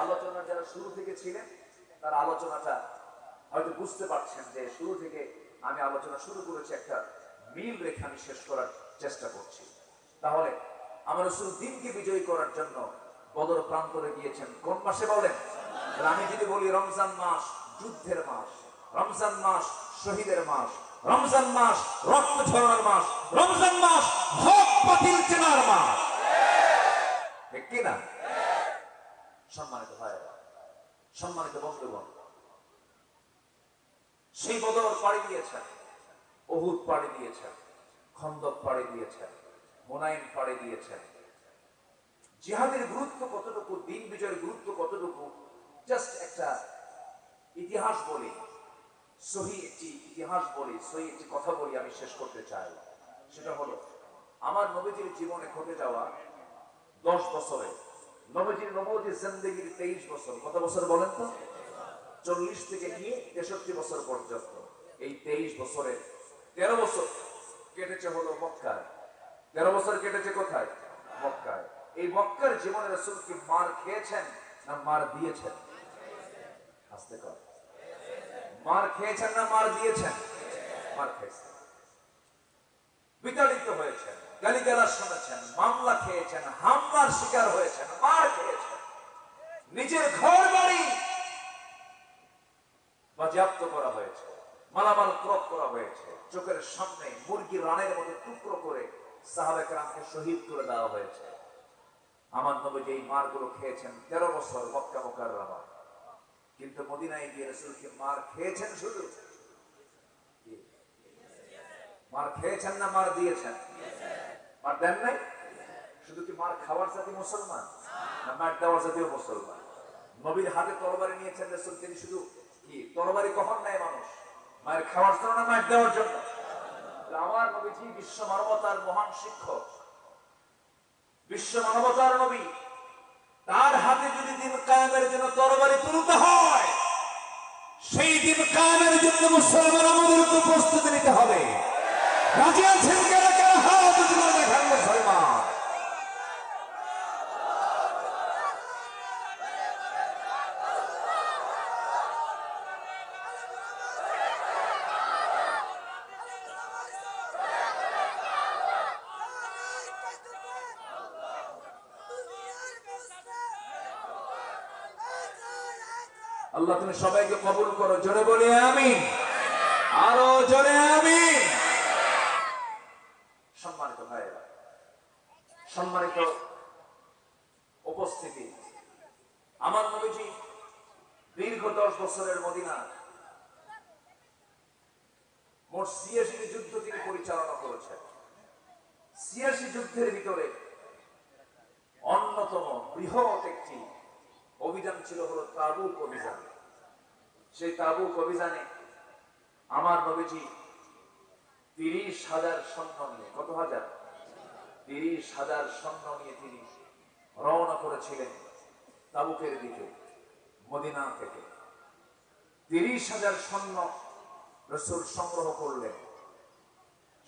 Speaker 1: আলোচনা যারা শুরু থেকে ছিলেন তার আলোচনাটা হয়তো বুঝতে পারছেন যে শুরু থেকে আমি আলোচনা শুরু করেছি, একটা মিল রেখে আমি শেষ করার চেষ্টা করছি। তাহলে আমার রাসূল দ্বীনকে বিজয়ী করার জন্য বদর প্রান্তরে গিয়েছেন কোন মাসে বলেন? আমি যদি বলি রমজান মাস যুদ্ধের মাস, রমজান মাস শহীদের মাস, রমজান মাস রক্ত ঝরানোর মাস, রমজান মাস হক বাতিল চেনার মাস, ঠিক কি না? সম্মানিত ভাইরা, সম্মানিত বন্ধুগণ, সেই বদর পাড়ি দিয়েছেন, উহুদ পাড়ি দিয়েছেন, খন্দক পাড়ি দিয়েছেন, হুনাইন পাড়ি দিয়েছেন। জিহাদের গুরুত্ব কতটুকু, দ্বীন বিজয়ের গুরুত্ব কতটুকু, জাস্ট একটা ইতিহাস বলি, সহি একটি ইতিহাস বলি, সহি একটি কথা বলি, আমি শেষ করতে চাই। সেটা হলো আমার নবীজির জীবনে ঘটে যাওয়া 10 বছরে, নবীজির নবুয়তের জিন্দেগির 23 বছর। কত বছর বলেন তো? 40 থেকে নিয়ে 63 বছর পর্যন্ত। এই 23 বছরে 13 বছর কেটেছে হলো মক্কায়। 13 বছর কেটেছে কোথায়? মক্কায়। এই মক্কার জীবনে রাসূল কি মার খেয়েছেন না মার দিয়েছেন? আস্তে কর। মার খেয়েছেন না মার দিয়েছেন? মার খেয়েছেন। বিতাড়িত হয়েছেন, গালিগালাজ শুনেছেন, মামলা খেয়েছেন, হামলার শিকার হয়েছেন, মার খেয়েছেন, নিজের ঘর বাড়ি বাজেয়াপ্ত করা হয়েছে, মালামাল ক্রয় করা হয়েছে, চোখের সামনে মুরগির রানের মতো টুকরো করে সাহাবায়ে কেরামকে শহীদ করে দেওয়া হয়েছে। আমার নবী এই মারগুলো খেয়েছেন 13 বছর মক্কা মুকাররমা। কিন্তু মদিনায় গিয়ে রাসূলকে মার খেয়েছেন, শুধু মার খেয়েছেন না মার দিয়েছেন? মার দেন নাই? শুধু কি মার খাওয়ার জাতি মুসলমান না মার দেওয়ার জাতীয় মুসলমান? নবীর হাতে তরবারি নিয়েছেন রাসূল, তিনি শুধু কি তরবারি কখন নেয় মানুষ? মায়ের খাওয়ার জন্য না মায়ের দেওয়ার জন্য? আমার নবীজি বিশ্ব মানবতার মহান শিক্ষক, বিশ্ব মানবতার নবী, তার হাতে যদি দিন কায়েমের জন্য তরবারি তুলতে হয়, সেই দিন কায়েমের জন্য মুসলমান আমাদেরকে প্রস্তুতি নিতে হবে। রাজি আছেন কারা কারা? হাত তুলে দেখান মুসলমান। আল্লাহ তুমি সবাইকে কবুল করো, জোরে বলি আমিন, আরো জোরে আমিন। সম্মানিত ভাইরা, সম্মানিত উপস্থিতি, আমার নবীজি দীর্ঘ 10 বছরের মদিনা মোট 86টি যুদ্ধ তিনি পরিচালনা করেছেন। 86 যুদ্ধের ভিতরে অন্যতম বৃহৎ একটি অভিযান ছিল হলো তাবুক অভিযান। সেই তাবুক অভিযানে আমার নবীজি 30,000 সৈন্য নিয়ে, কত হাজার? 30,000 সৈন্য নিয়ে তিনি রওনা করেছিলেন তাবুকের দিকে মদিনা থেকে। 30,000 সৈন্য রাসূল সংগ্রহ করলেন।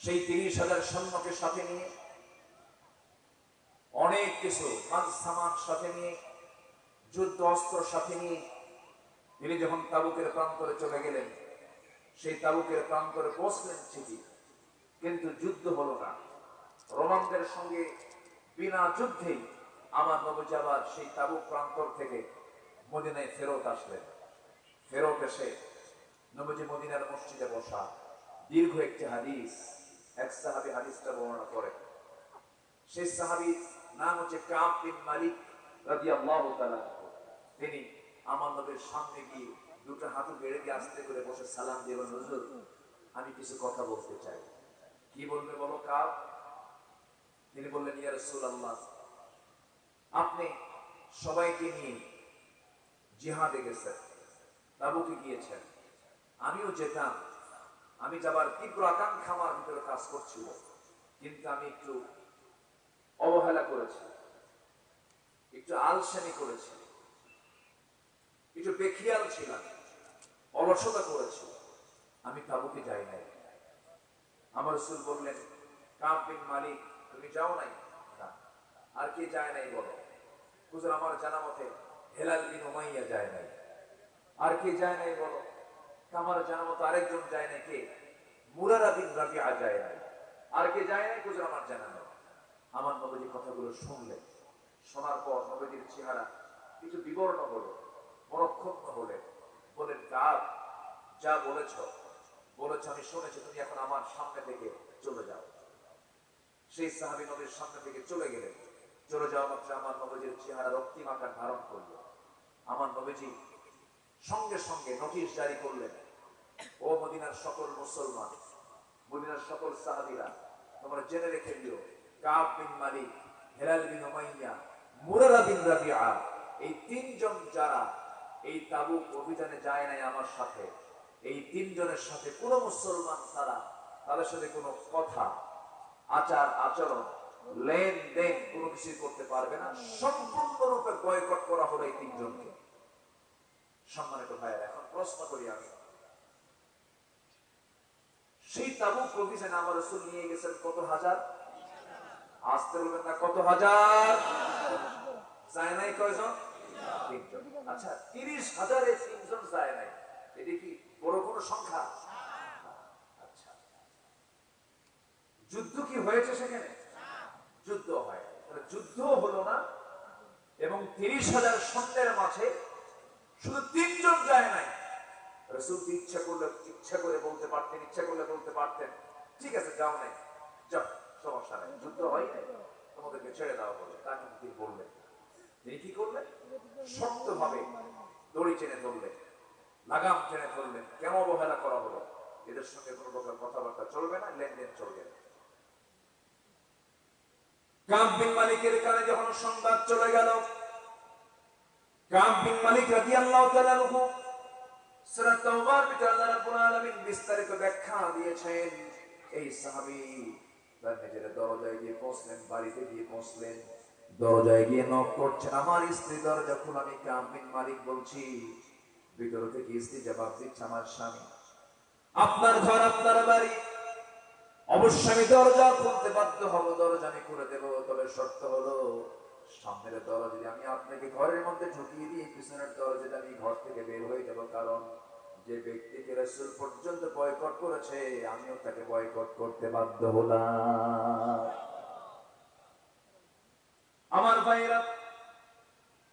Speaker 1: সেই 30,000 সৈন্যকে সাথে নিয়ে, অনেক কিছু মাল সামান সাথে নিয়ে, যুদ্ধ অস্ত্র সাথে নিয়ে তিনি যখন তাবুকের প্রান্তরে চলে গেলেন, সেই তাবুকের প্রান্তরে পৌঁছলেন ঠিকই, কিন্তু যুদ্ধ হলো না। রোমানদের সঙ্গে বিনা যুদ্ধেই আমার নবীজি আবার সেই তাবুক প্রান্তর থেকে মদিনায় ফেরত আসলেন। ফেরত এসে নবীজি মদিনার মসজিদে বসা, দীর্ঘ একটি হাদিস, এক সাহাবী হাদিসটা বর্ণনা করে। সেই সাহাবীর নাম হচ্ছে কাব বিন মালিক রাদিয়াল্লাহু তাআলা। তিনি আমার নবীর সামনে গিয়ে দুটো হাঁটু বেড়ে দিয়ে আস্তে করে বসে সালাম দিয়ে বললেন, হুজুর আমি কিছু কথা বলতে চাই। কি বলবে বলো কাব? তিনি বললেন, ইয়া রাসূলুল্লাহ, আপনি সবাইকে নিয়ে জিহাদে গেছেন, তাবুকে গিয়েছেন, আমিও যেতাম। আমি যাবার তীব্র আকাঙ্ক্ষা আমার ভিতরে কাজ করছিল, কিন্তু আমি একটু অবহেলা করেছি, একটু আলসেমি করেছি, একটু বেখিয়াল ছিলাম, অলসতা করেছি, আমি তাবুকে যাই নাই। আমার রাসূল বললেন, কাব বিন মালিক তুমি যাও নাই? না। আর কে যায় নাই বলো? হুজুর আমার জানা মতে হেলাল বিন উমাইয়া যায় নাই। আর কে যায় নাই বলো? আমার জানা মতো আরেকজন যায় নাই, কে? মুরারা বিন রাবিআ যায় নাই। আর কে যায় নাই? হুজুর আমার জানা নেই। আমার নবীজি কথাগুলো শুনলেন। শোনার পর নবীজির চেহারা কিছু বিবর্ণ হলো, মরক্ষণ্ণ হলেন। বলেন, কাব যা বলেছ আমি শুনেছি, তুমি এখন আমার সামনে থেকে চলে যাও। সেই সাহাবী নবীর সামনে থেকে চলে গেলেন। চলে যাওয়া মাত্র আমার নবীজির চেহারা রক্তিম আকার ধারণ করল। আমার নবীজি সঙ্গে সঙ্গে নোটিশ জারি করলেন, ও মদিনার সকল মুসলমান, মদিনার সকল সাহাবীরা, তোমরা জেনে রেখে দিও, কাব বিন মালিক, হেলাল বিন উমাইয়া, মুরারা বিন রাবিআ, এই তিনজন যারা এই তাবুক অভিযানে যায় নাই আমার সাথে, এই তিনজনের সাথে কোন মুসলমান তাদের সাথে কোনো কথা, আচার আচরণ, লেনদেন কোনো কিছু করতে পারবে না। সম্পূর্ণরূপে বয়কট করা হলো এই তিনজনকে। সম্মানিত ভাইয়েরা, এখন প্রশ্ন করি আমি, সেই তাবুক অভিযানে আমার রাসূল নিয়ে গেছেন কত হাজার? আসতে বলবেন না, কত হাজার? যায় নাই কয়জন? তিনজন। আচ্ছা, 30,000-এ 3 জন যায় নাই, এটা কি বড় কোনো সংখ্যা? আচ্ছা, যুদ্ধ কি হয়েছে সেখানে? যুদ্ধ হয়, যুদ্ধ হলো না। এবং 30,000 সৈন্যের মাঝে শুধু 3 জন যায় নাই। রাসূল ইচ্ছা করে বলতে পারতেন, ইচ্ছা করলে বলতে পারতেন, ঠিক আছে যাও নাই, যাও, সমস্যা নাই, যুদ্ধ হয় নাই, তোমাদেরকে ছেড়ে দেওয়া হলো। তা কিন্তু তিনি বললেন। তিনি কি করলেন? শক্তভাবে দড়ি টেনে ধরলেন, লাগাম টেনে ধরলেন। কেন অবহেলা করা হলো? এদের সঙ্গে কোনো প্রকার কথাবার্তা চলবে না, লেনদেন চলবে না। কাব বিন মালিকের কানে যখন সংবাদ চলে গেল, কাব বিন মালিক রাদিয়াল্লাহু তাআলা আনহু সূরা তাওবার ভিতরে আল্লাহ রাব্বুল আলামিন বিস্তারিত ব্যাখ্যা দিয়েছেন। এই সাহাবী তার নিজের দরজায় গিয়ে পৌঁছলেন, বাড়িতে গিয়ে পৌঁছলেন, দরজায় গিয়ে নক করছেন, আমার স্ত্রী দরজা খোলা। আমি কাব বিন মালিক বলছি। ভিতর থেকে স্ত্রী জবাব দিচ্ছে, আমার স্বামী, আপনার ঘর, আপনার বাড়ি, অবশ্যই আমি দরজা খুলতে বাধ্য হব, দরজা আমি খুলে দেব, তবে শর্ত হলো সামনের দরজা যদি আমি আপনাকে ঘরের মধ্যে ঢুকিয়ে দিয়ে পিছনের দরজাটা আমি ঘর থেকে বের হয়ে যাব, কারণ যে ব্যক্তিকে রাসূল পর্যন্ত বয়কট করেছে আমিও তাকে বয়কট করতে বাধ্য হলাম। আমার ভাইরা,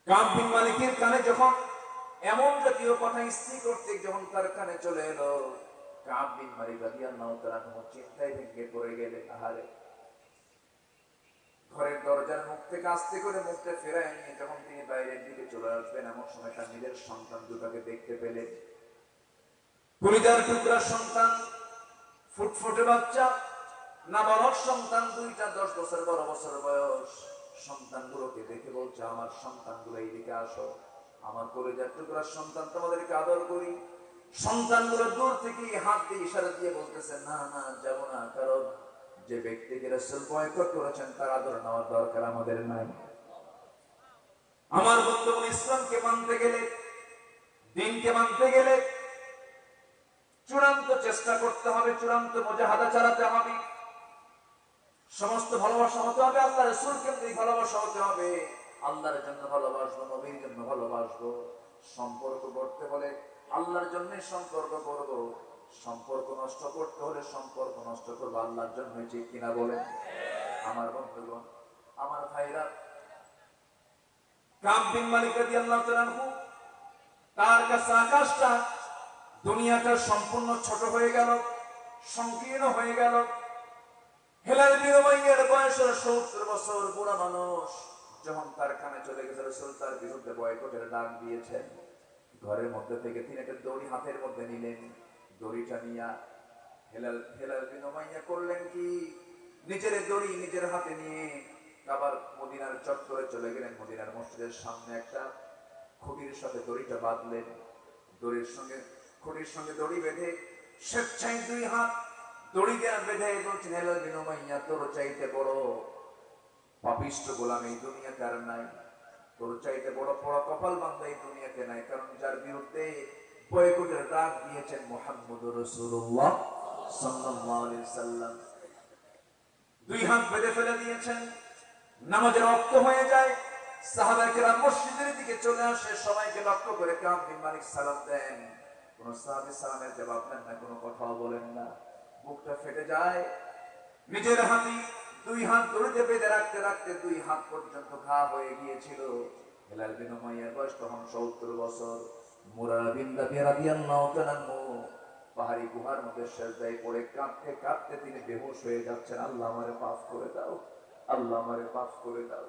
Speaker 1: কাব বিন মালিকের কানে যখন এমন জাতীয় কথা স্ত্রী করতে যখন তার কানে চলে এলো, কাব বিন মালিক রাদিয়াল্লাহু তাআলা চিন্তায় ভেঙে পড়ে গেলেন। আহারে, ঘরের দরজার মুখ থেকে আস্তে করে মুখটা ফেরায় নিয়ে যখন তিনি বাইরের দিকে চলে আসবেন, এমন সময় তার নিজের সন্তান দুটাকে দেখতে পেলেন। কলিজার টুকরা সন্তান, ফুটফুটে বাচ্চা, নাবালক সন্তান দুইটা, 10 বছর 12 বছর বয়স। সন্তানগুলোকে দেখে বলছে, আমার সন্তানগুলো এইদিকে আসো, আমার কলিজার টুকরা সন্তান, তোমাদেরকে আদর করি। সন্তানগুলো দূর থেকে হাত দিয়ে ইশারা দিয়ে বলতেছে, না না যাব না, কারণ যে ব্যক্তিকে রাসূল বয়কট করেছেন তার আদর নেওয়ার দরকার আমাদের নাই। আমার বন্ধুগণ, ইসলামকে মানতে গেলে, দ্বীনকে মানতে গেলে চূড়ান্ত চেষ্টা করতে হবে, চূড়ান্ত মুজাহাদা চালাতে হবে। সমস্ত ভালোবাসা হতে হবে আল্লাহ রাসূল কেন্দ্রিক ভালোবাসা হতে হবে। আল্লাহর জন্য ভালোবাসবো, নবীর জন্য ভালোবাসবো। সম্পর্ক করতে হলে আল্লাহর জন্য সম্পর্ক করব, সম্পর্ক নষ্ট করতে হলে সম্পর্ক নষ্ট করবো আল্লাহর জন্য, ঠিক কিনা বলেন? আমার বন্ধুগণ, আমার ভাইরা, কাব বিন মালিক রাদিয়াল্লাহু তাআলা আনহু, তার কাছে আকাশটা, দুনিয়াটা সম্পূর্ণ ছোট হয়ে গেল, সংকীর্ণ হয়ে গেল। হেলাল বিন উমাইয়ার বয়স 70 বছর, বুড়া মানুষ। যখন তার কানে চলে গেছে রাসূল তার বিরুদ্ধে বয়কটের ডাক দিয়েছেন, ঘরের মধ্যে থেকে তিনি একটা দড়ি হাতের মধ্যে নিলেন। দড়িটা নিয়ে হেলাল বিন উমাইয়া করলেন কি, নিজের দড়ি নিজের হাতে নিয়ে আবার মদিনার চত্বরে চলে গেলেন। মদিনার মসজিদের সামনে একটা খুঁটির সাথে দড়িটা বাঁধলেন। খুঁটির সঙ্গে দড়ি বেঁধে স্বেচ্ছায় 2 হাত দড়ি দেয়া বেঁধে বলছেন, হেলাল বিন উমাইয়া, তোর চাইতে বড় পাপিষ্ঠ গোলাম এই দুনিয়াতে আর নাই, তোর চাইতে বড় বড় কপাল বান্দা এই দুনিয়াতে নাই, কারণ যার বিরুদ্ধে বয়কটের ডাক দিয়েছেন মুহাম্মদুর রাসূলুল্লাহ সাল্লাল্লাহু আলাইহি ওয়াসাল্লাম। 2 হাত বেঁধে ফেলে দিয়েছেন। নামাজের ওয়াক্ত হয়ে যায়, সাহাবায়ে কেরাম মসজিদের দিকে চলে আসে। সবাইকে লক্ষ্য করে কাব বিন মালিক সালাম দেন, কোন সাহাবী সালামের জবাব দেন না, কোনো কথাও বলেন না। বুকটা ফেটে যায়। নিজের হাতে 2 হাত দড়িতে বেঁধে রাখতে রাখতে 2 হাত পর্যন্ত ঘা হয়ে গিয়েছিল। হেলাল বিন উমাইয়ার বয়স তখন 70 বছর। মুরারা বিন রাবি রাদিয়াল্লাহু তাআলা পাহাড়ি গুহার মধ্যে সেজদায় পড়ে কাঁদতে কাঁদতে তিনি বেহুশ হয়ে যাচ্ছেন। আল্লাহ আমারে মাফ করে দাও, আল্লাহ আমারে মাফ করে দাও।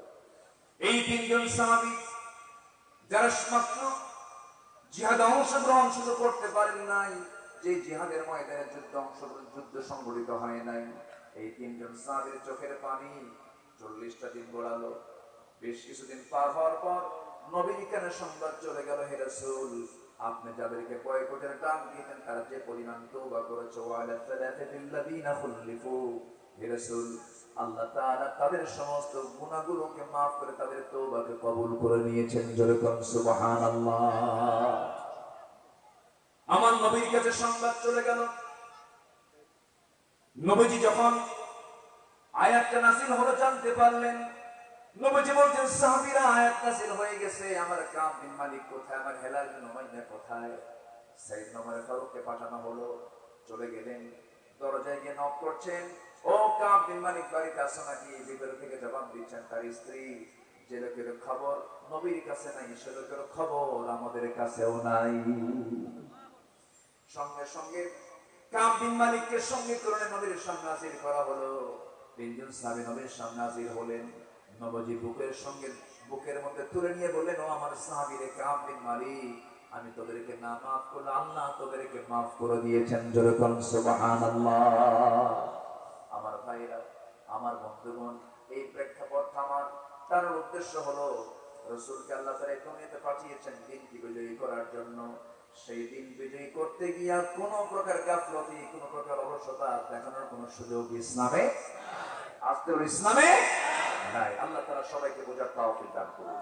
Speaker 1: এই 3 জন সাহাবী যারা মাত্র জিহাদে অংশগ্রহণ শুধু করতে পারেন নাই, যে জিহাদের ময়দানে যুদ্ধ সংঘটিত হয় নাই, এই 3 জন সাহাবীর চোখের পানি 40টা দিন গড়ালো। বেশ কিছুদিন পার হওয়ার পর নবীর কানে সংবাদ চলে গেল, হে রাসূল, আপনি যাদেরকে বয়কটের ডাক দিয়েছেন তারা যে পরিমাণ তওবা করেছে, ওয়ালা সালাতিল্লাযিনা খুলিফু, হে রাসূল, আল্লাহ তাআলা তাদের সমস্ত গুনাহগুলোকে maaf করে তাদের তওবাকে কবুল করে নিয়েছেন। জোরে বলুন সুবহানাল্লাহ। আমার নবীর কাছে সংবাদ চলে গেল। নবীজি যখন আয়াতটা নাযিল হলো জানতে পারলেন, নবীজি বলছেন, সাহাবীরা, আয়াত নাযিল হয়ে গেছে, আমার কাব বিন মালিক কোথায়, আমার হেলাল বিন উমাইয়া কোথায়? সাইয়েদনা ওমর ফারুককে পাঠানো হলো। চলে গেলেন, দরজায় গিয়ে নক করছেন, ও কাব বিন মালিক, বাড়িতে আছো নাকি? ভিতর থেকে জবাব দিচ্ছেন তার স্ত্রী, যে লোকের খবর নবীর কাছে নাই সে লোকের খবর আমাদের কাছেও নাই। সঙ্গে সঙ্গে কাব বিন মালিককে সঙ্গে করে নবীর সামনে হাজির করা হলো। 3 জন সাহাবী নবীর সামনে হাজির হলেন। নবীজি বুকের মধ্যে তুলে নিয়ে বললেন, ও আমার সাহাবীরে কাব বিন মালিক, আমি তোদেরকে না মাফ করলে আল্লাহ তোদেরকে মাফ করে দিয়েছেন। জোরে বলুন সুবহানাল্লাহ। আমার ভাইরা, আমার বন্ধুগণ, এই প্রেক্ষাপটটা আমার তার উদ্দেশ্য হলো রাসূলকে আল্লাহ তাআলা এই দুনিয়াতে পাঠিয়েছেন দিনকে বিজয়ী করার জন্য। সেই দিন বিজয়ী করতে গিয়া কোন প্রকার গাফলতি, কোন প্রকার অলসতা দেখানোর কোন সুযোগ ইসলামে ইসলামে নাই। আল্লাহ তাআলা সবাইকে বোঝার তৌফিক দান করুন।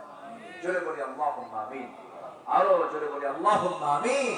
Speaker 1: জোরে বলি আল্লাহুম্মা আমিন। আরো জোরে বলি আল্লাহুম্মা আমিন।